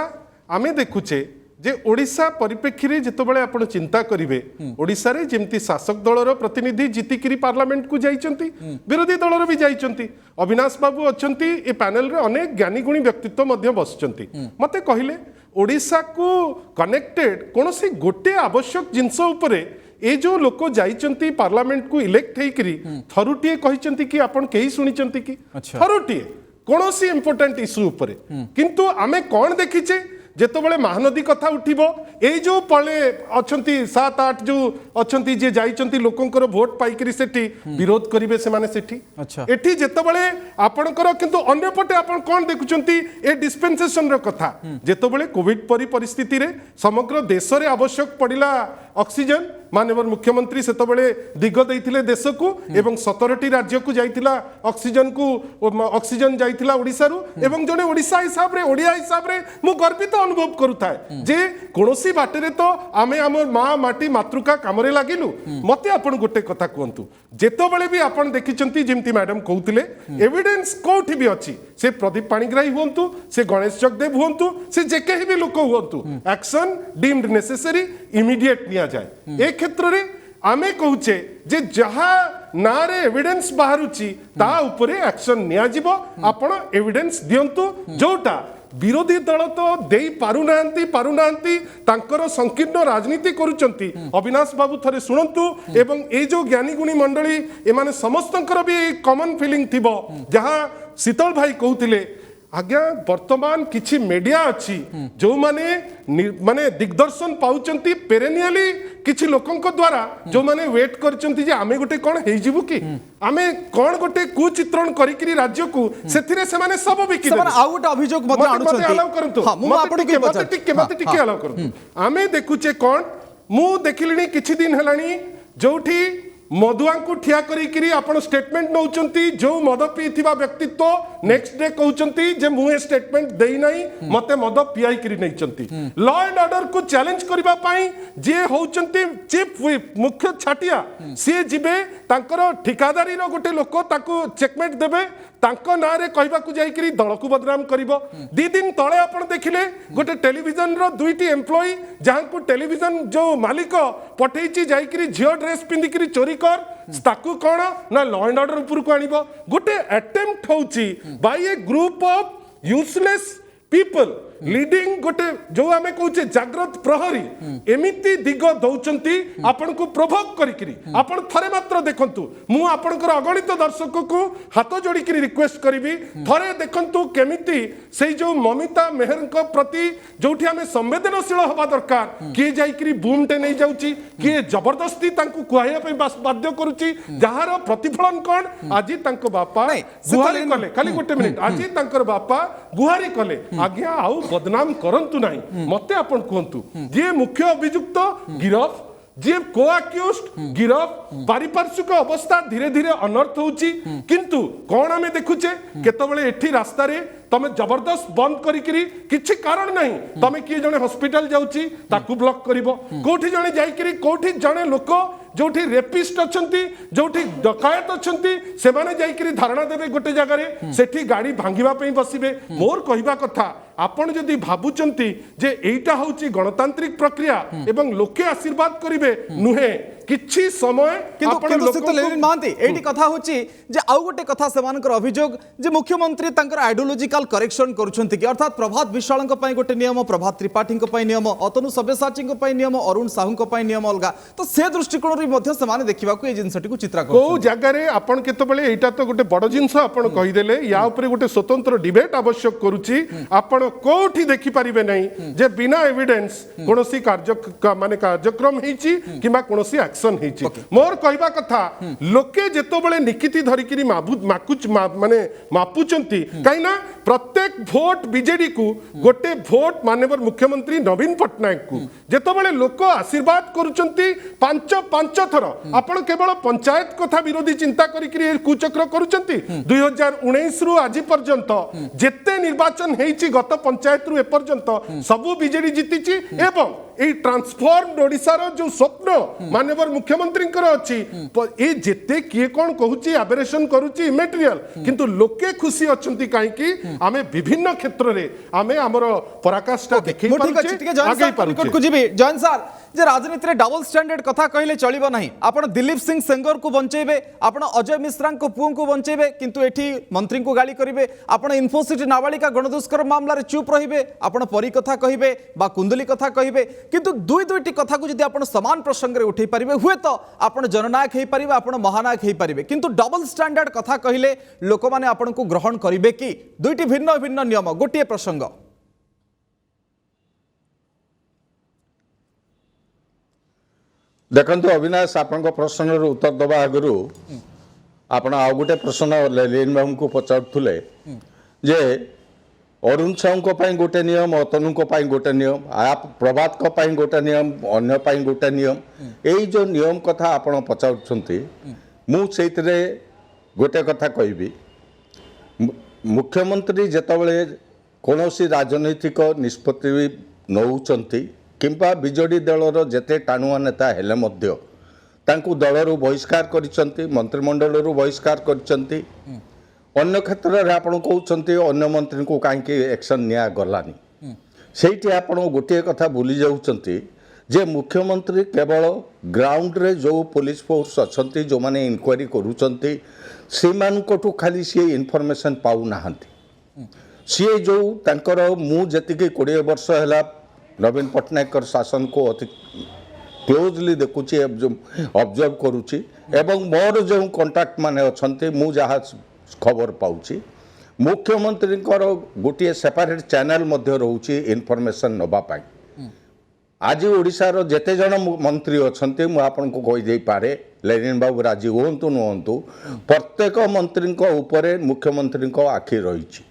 S3: आमे देखुचे जे ओडिशा परिप्रेक्षी रे जितबेले आपण चिंता करिवे ओडिशा रे जेमती शासक दलर प्रतिनिधि जीतिकिरी पार्लियामेंट को जाइचंती विरोधी दलर भी जाइचंती अविनाश बाबू अछंती ए पैनल रे अनेक ज्ञानी गुणी व्यक्तित्व मध्य बसचंती मते कहिले ओडिशा को कनेक्टेड कोनोसी गोटे आवश्यक जिंस उपरे ए जो लोक जाइचंती पार्लियामेंट को इलेक्ट हेकरी थरुटिए कहिचंती कि आपण केही सुनिचंती कि थरुटिए कौन सी इंपोर्टेंट इश्यू उपरे किंतु आमे कौन देखीचे ଯେତେବେଳେ ମହାନଦୀ କଥା ଉଠିବ ଏଇ ଯୋଉ ପଳେ ଅଛନ୍ତି 7-8 ଯୋଉ ଅଛନ୍ତି ଯେ ଯାଇଛନ୍ତି ଲୋକଙ୍କର ଭୋଟ ପାଇକିରି ସେଠି ବିରୋଧ କରିବେ ସେମାନେ ସେଠି
S1: ଆଚ୍ଛା।
S3: ଏଠି ଯେତେବେଳେ ଆପଣଙ୍କର କିନ୍ତୁ ଅନ୍ୟପଟେ ଆପଣ କ'ଣ ଦେଖୁଛନ୍ତି ଏ ଡିସ୍ପେନ୍ସେସନର କଥା ଯେତେବେଳେ କୋଭିଡ ପରି ପରିସ୍ଥିତିରେ ସମଗ୍ର ଦେଶରେ ଆବଶ୍ୟକ ପଡ଼ିଲା ଅକ୍ସିଜେନ माननीय मुख्यमंत्री सेतबेले दिग देइथिले देशकू एवं 17टी राज्यकू जाइथिला ऑक्सीजन जाइथिला ओडिसा रु एवं जने ओडिसा हिसाब रे ओडिया हिसाब रे मु गर्वित अनुभव करूथाय जे कोनोसी बाटेरे तो आमे हमर मां माटी मातृका कामरे लागिलु मते आपण गोटे कथा कहंतु जेतबेले भी आपण देखिचंती जेमती मैडम कहउतिले एविडेंस कोठी भी अछि से प्रदीप पाणिग्राही हुंतु से गणेश जगदेव हुंतु से जेके भी लोक हुंतु एक्शन डीम्ड नेसेसरी इमीडिएट निया जाए ए क्षेत्र रे आमे कहूचे जे जहा नारे एविडेंस बाहरुची ता उपरे एक्शन निया जिवो आपण एविडेंस दियंतु जोटा विरोधी दल तो देई पारुनांती तांकर संकीर्ण राजनीति करूचंती अविनाश बाबू थरे सुनंतु एवं ए जो ज्ञानी गुणी मंडली एमाने समस्तंकर भी कॉमन फीलिंग थिबो जहां शीतल भाई कहउतिले आज्ञा वर्तमान किछि मीडिया अच्छी जो माने दिग्दर्शन पाउचंती पेरेनियली किछि लोकंक द्वारा जो माने वेट करचंती जे आमे गोटे कोन हेइ जिवु कि आमे कोन गोटे कुचित्रण करिकरी राज्य को सेथिरे से माने सब बिकि
S1: समान आउ गोटे अभियोग मते आणुचंती
S3: मते अलाउ करंतु
S1: हां मु आपन के
S3: मते टिके अलाउ करंतु आमे देखुचे कोन मु देखिलिनी किछि दिन हलानी जोठी मधुआ को ठिया करी आपण स्टेटमेंट नौचंती जो मद पीथिबा व्यक्तित्व नेक्स्ट डे कहउचंती जे मु ए स्टेटमेंट देई नाही मते मद पियाई करी नैचंती लॉ एंड ऑर्डर को चैलेंज करबा पाई जे होउचंती चीफ व्हिप मुख्य छाटिया से जिबे तांकर ठिकादारी रो गोटे लोक ताको चेकमेट देबे तांको नारे कहबा को जाई करी दल को बदनाम करिवो दी दिन तळे आपण देखिले गोटे टेलीविजन रो दुईटी एम्प्लॉई जहां को टेलीविजन जो मालिक पठेइची जाई करी झियो ड्रेस पिंदी करी चोरी कर ताकू कौन ना लॉ एंड ऑर्डर ऊपर को आनिबो गोटे अटेम्प्ट होची by a group of useless people leading गोटे जो आमे कहूचे जागृत प्रहरी एमिति दिग दौचंती आपण को प्रोवोक करिकरी आपण थरे मात्र देखंतु मु आपणकर अगणित दर्शक को हाथ जोड़ी करी रिक्वेस्ट करिवि थरे देखंतु केमिति सेई जो ममिता मेहर को प्रति जोठी आमे संवेदनशील होबा दरकार के जाई करी बूम टे नै जाउची के जबरदस्ती तांको कुहाया पे बाध्य करूची जहार प्रतिफलन कोन आजी तांको बापा गुहारी कले खाली गोटे मिनिट आजी तांकर बापा गुहारी कले आज्ञा आउ बदनाम करंतु नहीं मते आपण कहंतु जे मुख्य अभियुक्त गिरफ जे को अक्यूज्ड गिरफ पारिपार्श्विक अवस्था धीरे धीरे अनर्थ होची किंतु कोन आमे देखुचे केतबेले एठी रास्ता रे तमे जबरदस्त बंद करिकरी किछि कारण नहीं तमे किए जने हॉस्पिटल जाउची ताकू ब्लॉक करिवो कोठी जने जाई करी कोठी जने लोक जोठी रेपिस्ट अछंती जोठी डकायत अछंती से माने जाई करी धारणा देबे गोटे जगह रे सेठी गाड़ी भांगिबा पई बसिबे मोर कहिबा कथा आपण जदि भाबुचंती जे एइटा होची गणतांत्रिक प्रक्रिया एवं लोके आशीर्वाद करिवे नुहे किछि समय
S1: किंतु शीतल महांती एठी कथा होची जे आउ गोटे कथा सेमानकर अभियोग जे मुख्यमंत्री तांकर आइडियोलॉजिकल करेक्शन करूछंती कि अर्थात प्रभात विशालଙ୍କ ପାଇଁ गोटे नियम प्रभात त्रिपाठीଙ୍କ ପାଇଁ नियम अतनु सब्यसाचीଙ୍କ ପାଇଁ नियम अरुण साहुଙ୍କ ପାଇଁ नियम अलगा तो से दृष्टिकोण रे मध्ये सेमाने देखिबा को ए जिंसटी को चित्रा को
S3: जगह रे आपण केतबेले एटा तो गोटे बड़ जिंस आपण कहि देले या ऊपर गोटे स्वतंत्र डिबेट आवश्यक करूची आपण कोठी देखि परिबे नै जे बिना एविडेंस कोनोसी माने कार्यक्रम हेची किबा कोनोसी एक्शन हेची मोर कहबा कथा लोके जेतबेले निकिति धरिकिरी माकुच माने मापुचंती काईना प्रत्येक वोट बीजेडी को गोटे वोट माननीय मुख्यमंत्री नवीन पटनायक को जेतबेले लोक आशीर्वाद करूचंती पांच थर आपण केवल पंचायत कथा विरोधी चिंता करिकरी कुचक्र करूचंती 2019 रु आज पर्यंत जेते निर्वाचन हेची गत पंचायत रु ए पर्यंत सबु बीजेडी जीतिची एवं ए ट्रांसफॉर्म ओडिसा रो जो स्वप्न माननीय मुख्यमंत्री अच्छी ए जेते किए कौन कहूची एबरेशन करूची इमेटेरियल किंतु लोके खुशी अच्छंती काहे कि आमे विभिन्न क्षेत्र रे आमे हमर पराकाष्ठा देखै पारुचे आगे पारुचे
S1: को जीबी जयन सर जे राजनीति रे डबल स्टैंडर्ड कथा कहले चलिबो नाही आपण दिलीप सिंह सेंगर को बंचेबे आपण अजय मिश्रा को पुओं को बंचेबे किंतु एठी मंत्री को गाली करिवे आपण इन्फोसिटी नाबालिका गणदुष्कर्म मामला रे चुप रहिबे आपण परी कथा कहिबे बा कुंडली कथा कहिबे किंतु दुईटी कथा को जदि आपण समान प्रसंग रे उठै परिबे हुए तो आपण जननायक हेई परिबे आपण महानायक हेई परिबे किंतु डबल स्टैंडर्ड कथा कहिले लोक माने आपण को ग्रहण करिवे कि दुईटी भिन्न भिन्न नियम गोटिए प्रसंग
S4: देखନ୍ତୁ अविनाश आपन प्रश्नर उत्तर दबा आगु आपण आउ गोटे प्रश्न लीन बाबू को पचारुले जे अरुण साहू गोटे नियम अतनु गोटे नियम आप प्रभात गोटे नियम अन्य गोटे नियम यही जो नियम कथा आपण पचारुछंती मुझे गोटे कथा कहबी मुख्यमंत्री जेतबले कौनसी राजनैतिक निष्पत्ति नौचंती किंबा बिजेडी दलर जेते टाणुआ नेता हेले मध्य तांकु दलरू बहिष्कार करिसंती मंत्रिमंडलरू बहिष्कार करिसंती अन्य क्षेत्र में आपण कहते अन्य मंत्री को कहीं एक्शन निया गलानी सेठी आपण गोटे कथा भूली जाउचंती जे मुख्यमंत्री केवल ग्राउंड रे जो पुलिस फोर्स अच्छी जो माने इंक्वारी करूचंती सेमानकटू खाली सी इनफॉरमेशन पाउ नाहंती सी जो तांकर मु जतिके 20 वर्ष है नवीन पट्टनायक शासन को अति क्लोजली देखुची ऑब्जर्व करुची एवं मोर जो कांटेक्ट माने अच्छे मु जहाँ खबर पाउची मुख्यमंत्री गोटे सेपरेट चैनल मध्य रोची इनफॉरमेशन नबा पाई आज ओडिशार जेते जन मंत्री अच्छे मुझे आपन को कही पारे लेनिन बाबू राजी हूँ नुहतु प्रत्येक मंत्री उपरे मुख्यमंत्री आखि रही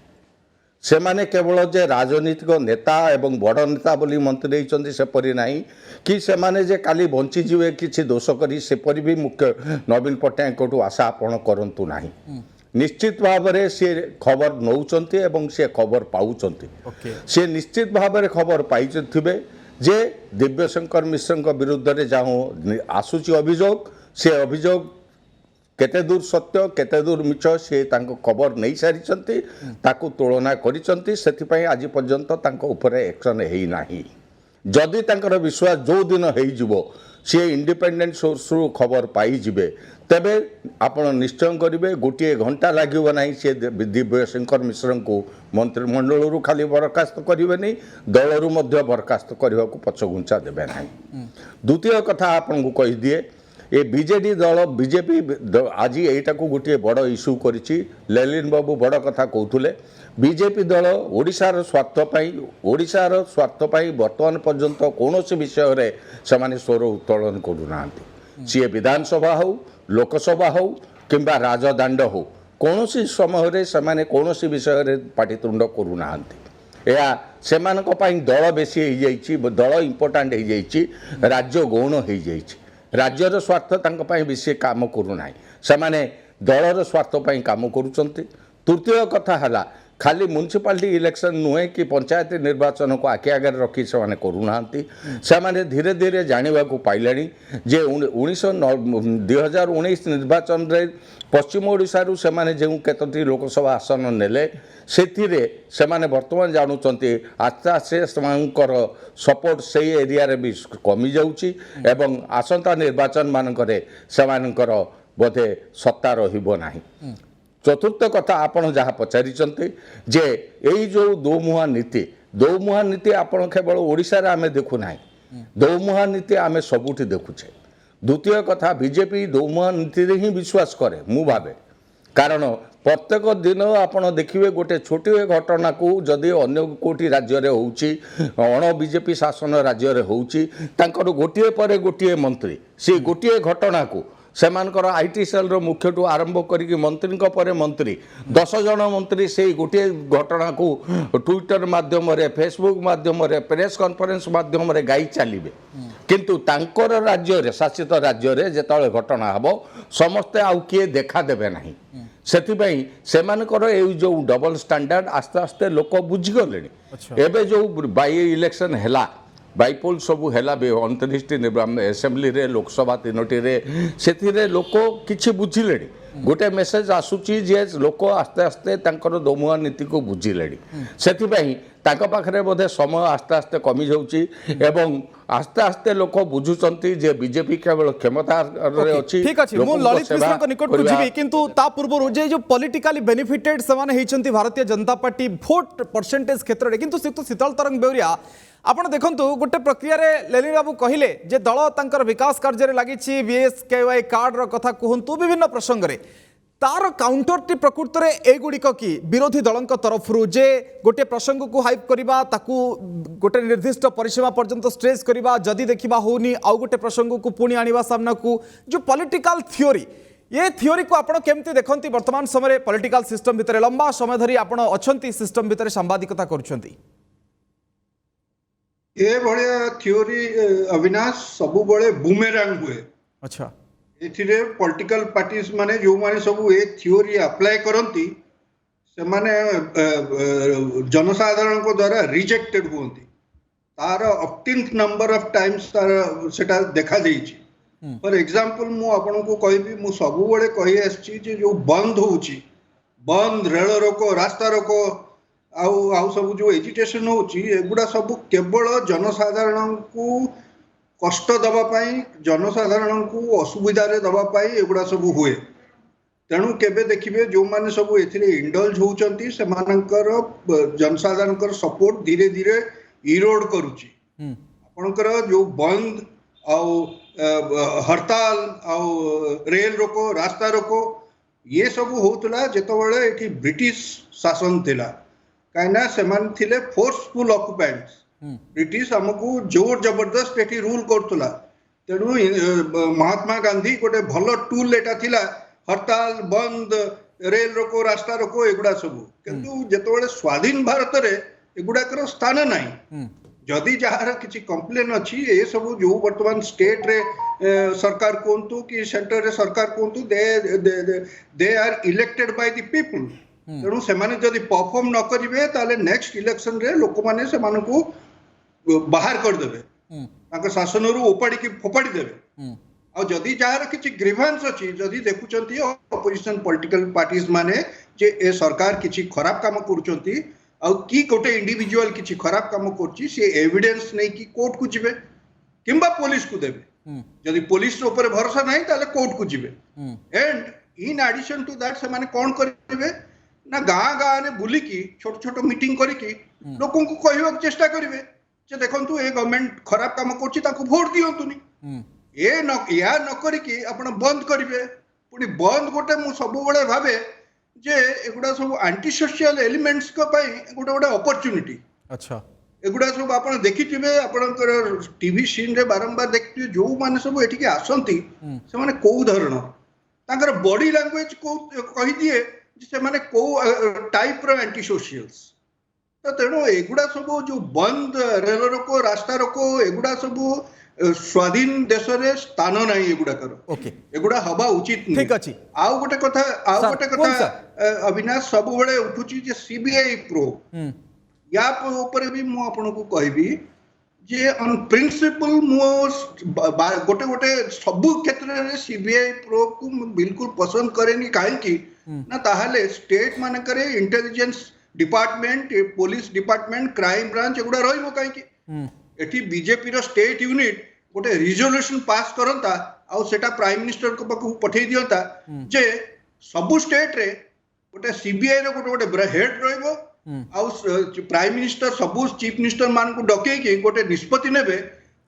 S4: से माने केवल जे राजनीतिक नेता एवं बड़ नेता बोली मंत्री होती सेपरी नहीं कि से माने जे काली बंची जीवे किसी दोष करी सेपरी भी मुख्य नवीन पट्टनायक आशा आपण करंतु नहीं निश्चित भाव में सी खबर नौचंती एवं सी खबर पाउचंती सी निश्चित भाव में खबर पाई जे दिव्यशंकर मिश्र विरुद्ध रे जहाँ आसूची अभियोग से अभियोग केते दूर सत्य केते दूर मिछ से तांको खबर नहीं सारी ताकू तुलना करिसंती सेथिपई आज पर्यंत तांको उपरे एक्शन हेई नाही जदि तांकर विश्वास जो दिन हेई जिवो सी इंडिपेंडेंट सोर्स रु खबर पाई जिवे तेबे आपण निश्चय करेंगे गोटे घंटा लगे ना सी दिव्यशंकर मिश्र को मंत्रिमंडल खाली बरखास्त करेंगे दलरू बरखास्त करने को पछघुंचा देवे ना द्वितीय कथा आपन को कही दिए ये बीजेडी दल बीजेपी आज यहीटा को गोटे बड़ इश्यू करिछि लेलिन बाबू बड़ कथा कहते बीजेपी दल ओडिशार स्वार्थ पाई बर्तमान पर्यंत कौन विषय रे से स्वर उत्तोलन करूना सी विधानसभा हो लोकसभा हो किंबा राजदांड हो कौन समय से कौन विषय रे पाटितुंड करूना या सेमानक पई दल बेसी हो जाइछि दल इम्पोर्टाट हो जाइछि राज्य गौण हो जाइछि राज्यर स्वार्थ तांको पई बेसी काम करूना सेमाने दलर स्वार्थ पई काम करूचंती तृतीय कथा हला खाली म्युनिसिपालिटी इलेक्शन नुहे कि पंचायत निर्वाचन को आखि आगे रखी से करूना से धीरे धीरे जानवा को पाइले जे 2019 निर्वाचन रे पश्चिम ओडिशारू से जो केतोटी लोकसभा आसन नेले से वर्तमान जानुचंती आस्ते आस्ते सपोर्ट से एरिया रे भी कमी जाउची एवं आसंता निर्वाचन मानकरे सेमानकर बोधे सत्ता रहिबो नाही चतुर्थ कथा आपण जहाँ पचारि जे यही जो दोमुहा नीति आपण केवल ओडिशा रे आमे देखु नाही दोमुहा नीति आमे सबुठी देखुछे द्वितीय कथा बीजेपी दोमुहा नीति रे ही विश्वास करे मु भावे कारण प्रत्येक दिन आपण देखिए गोटे छोटे घटना को जदि अन्य कोटी राज्य रे होउची अण बीजेपी शासन राज्य रे होउची तांकर गोटिए पर गोटिए मंत्री से गोटिए घटना को सेमानकर आईटी सेल रो मुख्य टू आरंभ करिक मंत्री पर मंत्री 10 जन मंत्री से गोटे घटना को ट्विटर माध्यम रे फेसबुक माध्यम रे प्रेस कॉन्फ्रेंस माध्यम रे गाई चलिए किंतु तांकर राज्य रे शासित राज्य रे जेतले घटना हबो समस्ते आउ किए देखा देबे नाही सेथिपई सेमानकर ए जो डबल स्टैंडर्ड आस्ते आस्ते लोक बुझी गले एबे जो बाई इलेक्शन हैला बाइपोल सबू है 29 एसेम्बली रे लोकसभा 3टी रे से लोक किछि बुझिले गोटे मेसेज आसुची जे लोक आस्ते आस्ते तांकर दोमुहा नीति को बुझिले सेथिपई तांको पाखरे बोधे समय आस्ते आस्ते कमी जाउची एवं आस्ते आस्ते लोक बुझुचंती जे बीजेपी केवल क्षमता रे अछि
S1: ठीक अछि मु ललित मिश्र को निकट को जिबी किंतु ता पूर्व जे जो पॉलिटिकली बेनिफिटेड समान हेचंती Bharatiya Janata party vote percentage क्षेत्र रे किंतु शीतल तरंग बेउरिया आपण देखंतु गोटे प्रक्रिया रे लेलिन बाबू कहिले जे दल तांकर विकास कार्य रे लागिछि बीएसकेवाई कार्ड रो कथा कहंतु विभिन्न प्रसंग रे तार काउंटरटी प्रकृत में एगुड़िक कि विरोधी दल तरफ जे गोटे प्रसंग को हाइप करवा ताकू गोटे निर्दिष्ट परिसीमा पर्यंत स्ट्रेच करवा जदि देखा होनी आउ गोटे प्रसंग को पुणी आनिबा सामना को जो पॉलिटिकल थ्योरी ये थ्योरी को आपण केमती देखंती वर्तमान समय पॉलिटिकल सिस्टम भितर लंबा समय धरी आपण अछंती सिस्टम भितर सांबादिकता करूछंती
S5: ए भलिया थ्योरी अविनाश सबु बळे बूमेरांग हुए
S1: अच्छा
S5: एथिरे पॉलिटिकल पार्टीज माने जो माने सबु ए थ्योरी अप्लाई करंती से माने जनसाधारण को द्वारा रिजेक्टेड होंती तार ऑप्टिंग नंबर ऑफ टाइम्स तार सेटा देखा देइछि फॉर एग्जांपल मु आपन को कहबी मु सबु बळे कहि आछि जे जो बंद होउछि बंद रेल रोको रास्ता रोको आउ सब जो एजिटेशन होउछि एगुडा सब केवल जनसाधारण को कष्ट दबा पाई जनसाधारण को असुविधा रे दबा पाई एगुडा सब हुए तेणु केबे देखिबे जो माने सब एथिरे इंडल्ज होउचंती से मानकर जनसाधारण सपोर्ट धीरे धीरे इरोड करूची आपनकर जो बंद आउ हड़ताल आउ रेल रोको रास्ता रोको ये सब होतला जेतबेले एठी ब्रिटिश शासन थिला काइना सेमान थिले फोर्सफुल ऑक्युपेंट्स ब्रिटिश हमको जोर जबरदस्त एठी रूल करतला तेणु महात्मा गांधी गोटे भल टूल एटा थिला हड़ताल बंद रेल रोको रास्ता रोको एगुडा सब किंतु जेतबेले स्वाधीन भारत रे एगुडाकर स्थान नाही जदि जहार किसी कंप्लेन अच्छी ये सब जो वर्तमान स्टेट रे सरकार कोंतु कि सेंटर रे सरकार कोंतु they are elected by the people तेणु से माने जदि परफॉर्म न करिवे ताले नेक्स्ट इलेक्शन रे लोक माने से मानकु बाहर कर देबे तांका शासन रु ओपाडी की फोपाडी देबे आ जदि जहार किसी ग्रीवेंस अच्छी जदि देखुचंती ऑपोजिशन पॉलिटिकल पार्टीज माने जे ए सरकार किसी खराब काम करूचंती आ कि गोटे इंडिविजुअल किसी खराब काम करछि से एविडेंस नहीं कि कोर्ट को जिबे किंबा पुलिस को देबे जदि पुलिस ऊपर भरोसा नहीं ताले कोर्ट को जिबे and in addition to that से माने कोन करिवे ना गाँ गाँ ने बुली की छोट छोट मीटिंग करी की लोगों को कहवा चेष्टा करिवे जे देखंतु ए गवर्नमेंट खराब काम करछि ताको वोट दियंतुनी ए न या न करी की आपण बंद करिवे पुनी बंद गोटे मु सब बळे भाबे जे एगुडा सब एंटी सोशल एलिमेंट्स को पई गोटे गोटे अपॉर्चुनिटी
S1: अच्छा
S5: एगुडा सब आपण देखिथिबे आपणकर टीवी सीन रे बारंबार देखिथिबे जो माने सब एठी के आसंती से माने को धरण तांकर बॉडी लैंग्वेज को कहि दिए से माने को टाइप रो एंटी सोशल्स तो तेणु एगुडा सब जो बंद रेल रोको रास्ता रोको एगुडा सब स्वाधीन देश रे स्थान नाही एगुडा कर
S1: ओके
S5: एगुडा हवा उचित
S1: ठीक अछि
S5: आउ गोटे कथा अविनाश सब बळे उठुची जे सीबीआई प्रो या ऊपर भी मु आपन को कहबी जे ऑन प्रिंसिपल मु गोटे गोटे सब क्षेत्र रे सीबीआई प्रो को बिल्कुल पसंद करेनी काहे की ना ताहाले स्टेट माने करे intelligence department police department crime branch एगुडा रहिबो काहे की एठी बीजेपी रो स्टेट यूनिट गोटे रिजोल्यूशन पास करंता आ सेटा प्राइम मिनिस्टर को पाखु पठेई दियंता जे सबु स्टेट रे गोटे सीबीआई रो गोटे गोटे हेड रहइबो आ प्राइम मिनिस्टर सबु चीफ मिनिस्टर मान को डके के गोटे निष्पत्ति नेबे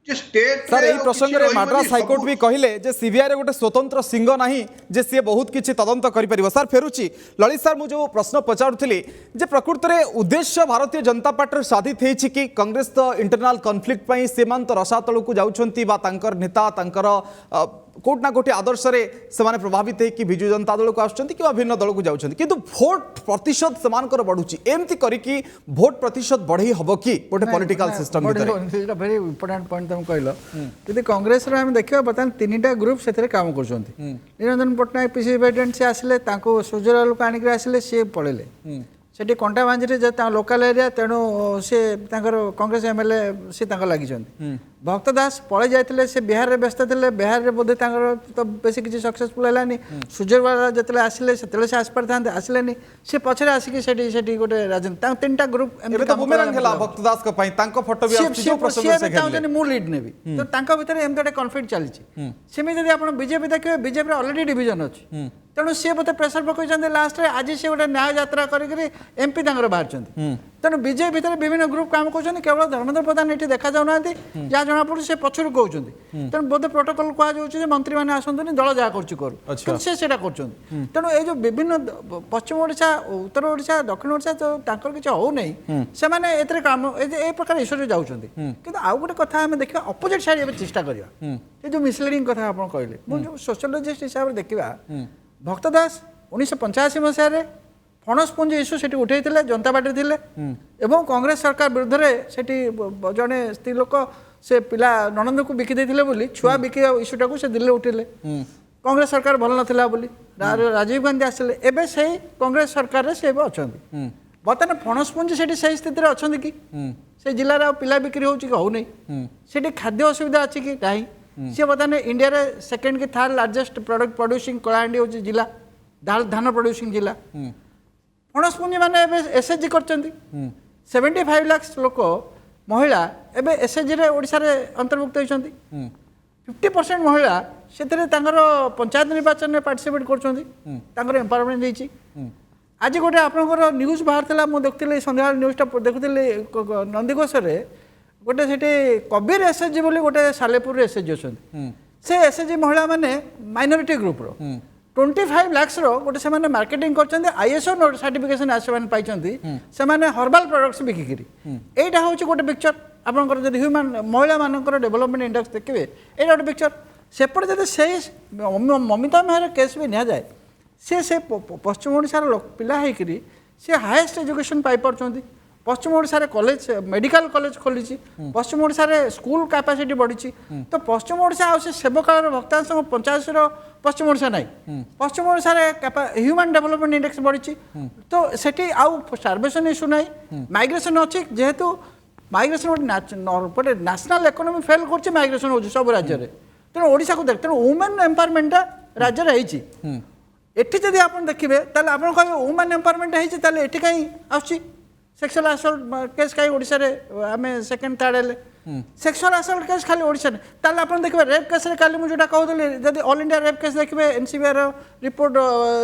S5: जे स्टेट
S1: सर यही प्रसंग में मद्रास हाईकोर्ट भी कहले जे सीबीआई रे गोटे स्वतंत्र सिंह नाही जे सी बहुत किछि तदंत करि परिबो सर फेरुची ललित सर मु जो प्रश्न पचारुथिली जे प्रकृत रे उद्देश्य भारतीय जनता पार्टी साधित हेछि कि कांग्रेस तो इंटरनल कॉन्फ्लिक्ट पई सीमांत रसातल को जाउछंती बा तांकर नेता तांकर कोट ना कोटी आदर्श रे सेमाने प्रभावित है कि बिजु जनता दल को आछंती कि भिन्न दल को जाउछंती किंतु वोट प्रतिशत समानकर बढ़ुची एमती करी कि वोट प्रतिशत बढ़ई हबो कि गोटे पॉलिटिकल सिस्टम भीतर
S6: वेरी इंपोर्टेंट पॉइंट तुम कहलो यदि कांग्रेस रे हम देखिबा बतन तीनटा ग्रुप सेथरे काम करछंती निरंजन पटनायक पीसी प्रेसिडेंट से आसले ताको सुजरल को आनिक आसले से पळेले सेठी कंटा भांजरे जे लोकल एरिया तेणु से कांग्रेस एमएलए से लगी भक्त दास पड़े जाते से बिहार में व्यस्त थे बिहार में बोधे तो बेस किसी सक्सेसफुल है सुजरवाला जो आसिले से आसपार था आसिले से पछरे आसिक गोटे राजनीति तीन टा ग्रुप
S1: भक्त दास फोटो
S6: मु लीड नेबी तो भितर एमती गोटे कन्फ्लिक्ट चली बीजेपी देखिए बीजेपी ऑलरेडी डिविजन अच्छी तेणु सी मत प्रेसर पकड़ लास्ट आज सी गोटे न्याय यात्रा करमपी बाहर तेणु बीजेपी भितर विभिन्न ग्रुप काम कर केवल धर्मेंद्र प्रधान ये देखा जाऊना जहाँ जना पड़े से पचर कहते तेणु बोधे प्रोटोकॉल कहुच्छे मंत्री मैंने आसतुनि दल जहाँ कर तेणु ये जो विभिन्न पश्चिम ओडिशा उत्तर ओडिशा दक्षिण ओडिशा तो किसी हो नहीं से काम ए प्रकार इश्यू जाऊँच कि आउ गोटे कथा आम देखा अपोजिट साइड चेष्टा करवा ये जो मिसलिडिंग कथा आप कहले मुझे सोशियोलोजिस्ट हिसाब से देखा भक्त दास 1985 मसीह फणस पुंजी इश्यू से उठे जनता पार्टी थे एवं कांग्रेस सरकार विरुद्ध में जड़े स्त्री लोक से पिला ननंद को बिकी देते छुआ बिकी इश्यूटा को दिल्ली उठेले कांग्रेस सरकार भल नाला राजीव गांधी आसिले एवं से कांग्रेस सरकार से अच्छा बर्तमान फणस पुंजी से स्थित अच्छा कि से जिले पिला बिक्री होनी खाद्य असुविधा अच्छी कि नहीं सी बर्तमान इंडिया रे सेकेंड कि third largest product producing Kalahandi हूँ जिला धान प्रोड्यूसिंग जिला फणस पुंजी मैंने एसएचजी कर 75 लाख लोक महिला एवं एसएचजी रे ओडिशा रे अंतर्भुक्त होती 50% महिला से पंचायत निर्वाचन में पार्टिसिपेट कर एम्पावरमेंट होती आज गोटे आपंकर न्यूज बाहर मुझे देखी सन्ध्या न्यूजटा देखुली नंदीघोष गोटे से कबीर एसएचजी बोली गोटे सालेपुर एसएचजी अच्छा से एसएचजी महिला माने माइनॉरिटी ग्रुप रो 25 लाख गोटे से मार्केटिंग कर आईएसओ सर्टिफिकेशन पाई से हर्बाल प्रोडक्ट्स बिकिकी यहाँ हूँ गोटे पिक्चर आपंकर जब ह्यूमान महिला मानकर डेवलपमेंट इंडेक्स देखिए ये गोटे पिक्चर सेपटे जब से ममिता मेहर केस भी नि जाए से पश्चिम ओडिशार पिला होकर सी हाएस्ट एजुकेशन पाई पार्टी पश्चिम ओडिशा कॉलेज मेडिकल कॉलेज खोली पश्चिम ओडिशा स्कूल कैपेसिटी बढ़ी तो पश्चिम ओडिशा आ सेवकाल भक्तांश 85 पश्चिम ओडिशा नहीं पश्चिम ओडिशा ह्यूमन डेवलपमेंट इंडेक्स बढ़ी तो सेठी आउ स्टार्वेशन इश्यू ना माइग्रेशन अच्छी जेहेतु माइग्रेशन गोटे नेशनल इकोनॉमी फेल कर माइग्रेशन हो सब राज्य में तेणु ओडिशा को देख तेणु वुमेन एम्पावरमेंट राज्य में एटी जब आप देखिए आप कहे वुमेन एम्पावरमेंट होती एटी कहीं आस सेक्सुअल असल्ट केस कहीं ओडिशा रे आम सेकेंड थर्ड हेल्ले सेक्सुअल असल्ट केस खाली ओडिशा ताल आप देखिए रेप केस काली मुझे कहूली जब ऑल इंडिया रेप केस देखिए NCBR report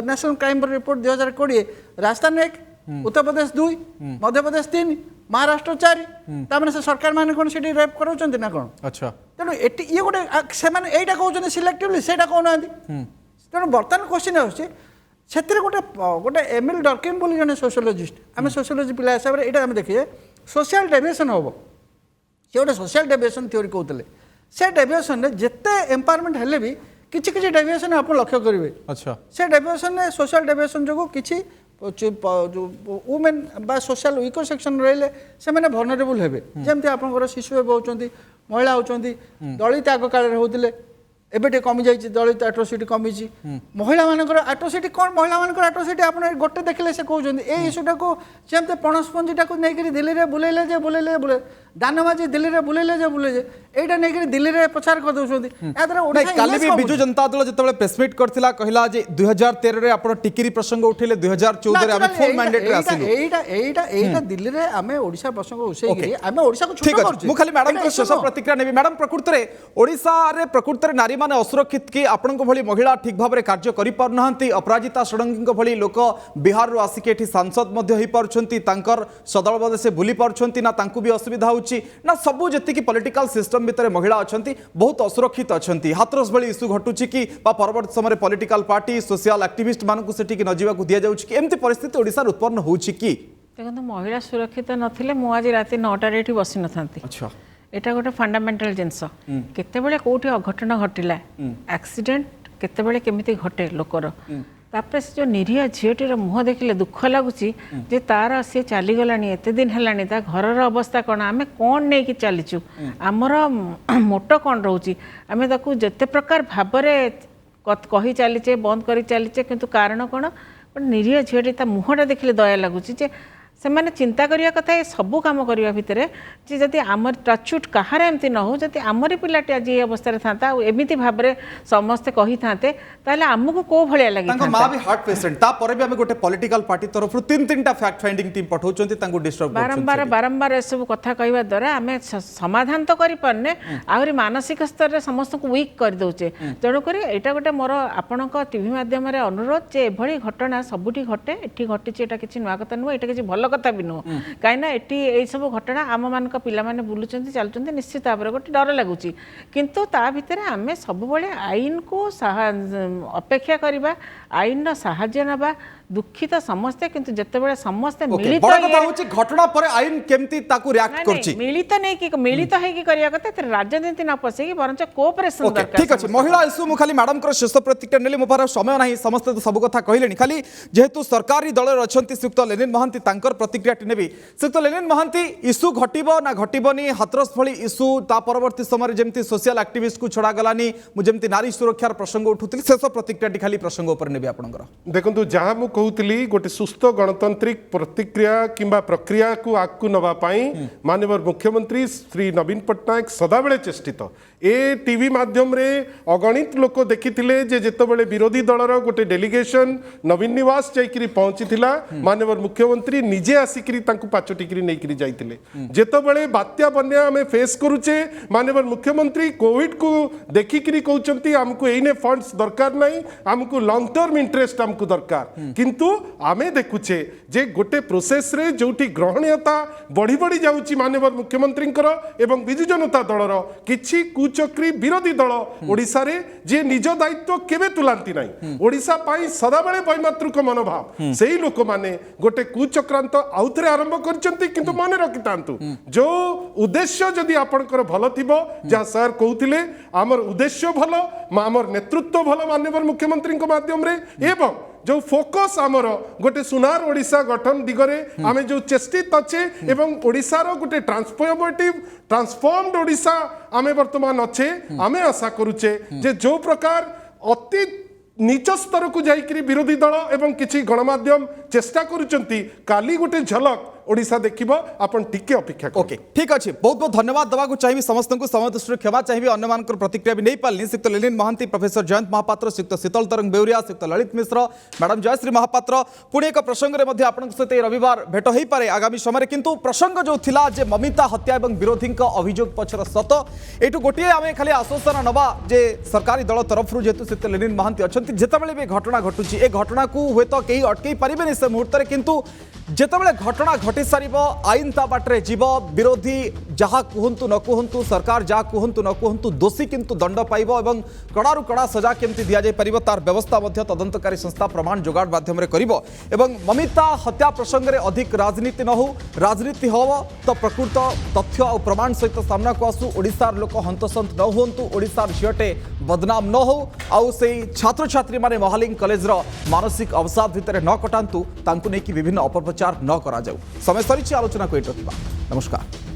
S6: national crime report 2020 Rajasthan 1 Uttar Pradesh 2 Madhya Pradesh 3 Maharashtra 4 तार से सरकार मैंने कौन से रेप कराऊँ ना कौन अच्छा तेणु ये गोटे से कहते सिलेक्टिवली से कहना तेणु बर्तमान क्वेश्चन आसे गोटे गोटे एमिल डर्किन बोली जने सोशियोलोजिस्ट आम सोशियोलोजी पिला हिसाब से यहाँ देखिए सोशल डेविएशन हम सी गोटे सोशल डेविएशन थ्योरी कहते से डेविएशन जिते एम्पावरमेंट हेले भी किसी किसी डेविएशन आप लक्ष्य करेंगे अच्छा से डेविएशन सोशल डेविएशन जो किसी वुमेन बा सोशल वीकर सेक्शन रही से भर्नरेबल हे जमी आप शिशु होती महिला होती दलित आग काल होते एबे टे कमी जाइए दलित एट्रोसिटी कमी महिला मानकर एट्रोसिटी कौन महिला मानकर एट्रोसिटी आप गोटे देखले से कहते ये इश्यूटा को जमी पणस पंजीटा को नहीं दिल्ली में बुलेले बुले दानबाजी दिल्ली में बुलेले बुले यहाँ नहीं दिल्ली में प्रचार कर दौरान
S1: विजु जनता दल जो प्रेसमिट करता कहला 2013 रे आप टिकिरी प्रसंग उठेले 2014 फुल मैंडेट
S6: दिल्ली में आम ओडिशा प्रसंग उठे आम ओडिशा को ठीक
S1: अच्छे मुझे मैडम को शेष प्रतिक्रिया नेबी मैडम प्रकृत में ओडिशा रे प्रकृत में नारी माने असुरक्षित कि आपण भली महिला ठीक भाव में कार्य कर पारना अपराजिता षडंगी भली लोक बिहार रू आसिक एठी सांसद मध्य हो पार्छंती तांकर सदल बदे से बुली पार्छंती ना तांकू भी असुविधा होची ना सबू जति पॉलिटिकल सिस्टम भितर महिला अच्छी बहुत असुरक्षित अच्छा हाथरस भली इश्यू घटुची कि परवर्त समय पॉलिटिकल पार्टी सोशल एक्टिविस्ट मानक से न जावाक दि जाउची कि एमती परिस्थिति ओडिशा रे उत्पन्न होची कि
S2: देखो महिला सुरक्षित नथिले मु आज राति 9टा रे एठी बसी नथांती अच्छा एटा गोटे फंडामेंटल जिनस केतेबेले कोठी अघटन घटिला एक्सीडेंट केतेबेले केमिति घटे लोकर तापर से जो निरीह झीटीर मुह देखिले दुख लगुच जे तार सी चलीगलानी एत दिन है घर अवस्था कौन आम कौन नहीं कि चलीचु आमर मोटो कौन रोचे आम ताकू जिते प्रकार भाव कही चलीचे बंद कर चलीचे किंतु कारण कौन निरीह झीटी मुहटा देखिले दया लगुच जे से मैंने चिंता करिया कथा ये सबू काम करने भितर जे जदि आमर टचुट कहार एमती न हो जदि आमरी पिलाटी आज ये अवस्था था एमती भाव में समस्ते कही था आमको कौ भाया लगे
S1: माँ भी हार्ट पेसेंट तापर भी आम गोटे पॉलिटिकल पार्टी तरफ तीन टा फैक्ट फाइंडिंग टीम पठाउछन्ती डिस्टर्ब
S2: बारंबार बारंबार एसबू कथा कहवा द्वारा आम समाधान तो करें आहरी मानसिक स्तर में समस्त को वीक कर दौचे तेणुक यहाँ गोटे मोर आपण टीवी माध्यम अनुरोध जे एभली घटना सबुठी घटे एटी घटी किसी नुआ कथा नुह ये किसी भल कथा भी नुह कहीं ये सब घटना आम मान पिला माने बुलुचंती चलुचंती निश्चित भाव में गोटे डर लगुच किंतु ता भितर आम सब आईन को अपेक्षा करवा आईन साहाय्य नवा दुखित समस्ते किंतु जितेबाला समस्ते मिलित
S1: घटना पर आईन केमती ताकू रिएक्ट करछि
S2: मिलित नहीं कि मिलित है करिया कथा राजनीति न पसैकी बरंच कोऑपरेशन दरकार
S1: ठीक अछि महिला इश्यू मु खाली मैडम को शेष प्रतिक्रिया नेली मो पार समय नाही समस्त तो सब कथा कहलेनी खाली जेहेतु सरकारी दल रे अछंती श्रीयुक्त लेनिन महांती तांकर प्रतिक्रिया नेबी श्रीयुक्त लेनिन महांती इश्यू घटिबो ना घटिबोनी हाथरस भली इश्यू ता परवर्ती समय जेमती सोशल एक्टिविस्ट को छडा गलानी मु जेमती नारी सुरक्षार प्रसंग उठुतली शेष प्रतिक्रिया खाली प्रसंग ऊपर नेबी आपनकर
S3: देखंतु जहां मु कहूली गोटे सुस्थ गणतांत्रिक प्रतिक्रिया किंबा प्रक्रिया को आगू नवा माननीय मुख्यमंत्री श्री नवीन पट्टनायक सदाबेले चेष्टित ए टीवी माध्यम रे अगणित लोक देखिथिले जे जेतेबेले विरोधी दलर गोटे डेलीगेशन नवीन निवास जाइकरी पहुंचीथिला माननीय मुख्यमंत्री निजे आसिकरी तांकु पाचोटिकरी नेकरी जाइथिले जेतेबेले बात्या बन्या हमें फेस करूचे माननीय मुख्यमंत्री कोविड को देखिकरी कहउचंती हमको एने फंड्स दरकार नहीं हमको लॉन्ग टर्म इंटरेस्ट हमको दरकार किंतु आमे देखुचे जे गोटे प्रोसेस रे जोठी ग्रहणीयता बढ़ी बढ़ी जाउची माननीय मुख्यमंत्री एवं बिजु जनता दलर किछि कुचक्री विरोधी दल ओडिसा रे जे निज दायित्व केबे तुलांती नाही ओडिसा पाई सदाबेले वैमातृक मनोभाव सेही लोक माने गोटे कुचक्रांत आउथरे आरंभ करचंती किंतु माने रखितांतु जो उद्देश्य जदि आपनकर भलो थिबो जा सर कहउथिले हमर उद्देश्य भलो हमर नेतृत्व भलो माननीय मुख्यमंत्री को माध्यम रे एवं जो फोकस आमर गोटे सुनार ओडिशा गठन दिगरे आमे जो चेष्टित अच्छे एवं ओडिशार गोटे ट्रांसफॉर्म्ड ओडिशा आमे वर्तमान अच्छे आमे आशा करूचे जे जो प्रकार अति नीच स्तर को जाइकरी विरोधी दल एवं किछि गणमाध्यम चेष्टा करूचंती काली गोटे झलक ओडिशा देखिबो आपण टिके अपेक्षा
S1: ओके ठीक अछि बहुत बहुत धन्यवाद दवा को चाहिए समस्त को समय दृष्टि क्षमा चाहिए अन्य मान प्रतिक्रिया भी नहीं पाली श्रीयुक्त लेनिन महांती प्रोफेसर जयंत महापात्र श्रीयुक्त शीतल तरंग बेउरिया श्रीयुक्त ललित मिश्र मैडम जयश्री महापात्र पुणे एक प्रसंग में मध्य आपन सहित रविवार भेट हो पारे आगामी समय किंतु प्रसंग जो थिला जे ममिता हत्या एवं विरोधी अभियोग पछर सत एटू गोटे आम खाली आश्वासन नवा जे सरकारी दल तरफ जेहेतु श्रीयुक्त लेनिन महांती अच्छा जितेबाला भी घटना घटुची ए घटना को हुए तो कहीं अटकई पारे से मुहूर्त किंतु जितेबाला घटना घटी सार आईन ता बाटरे जीव विरोधी जहाँ कहतु न कहतु सरकार जहाँ कहतु न कहतु दोषी किंतु दंड पाइब एवं कड़ारू कड़ा सजा केमती दि जाए तार व्यवस्था तदंतकारी संस्था प्रमाण जोगाड़ माध्यम करिबो एवं ममिता हत्या प्रसंग में अधिक राजनीति न हो राजनीति हो तो प्रकृत तथ्य और प्रमाण सहित सामना को आसू ओडिशार लोक हंतसंत न हुंतु ओडिशार झीटे बदनाम न हो आउ से छात्र छात्री माने महालिंग कॉलेज रो मानसिक अवसाद भितर न कटांतु तांकु नेकी विभिन्न अपप्रचार न करा जाऊ समय सरी आलोचना को रखा नमस्कार।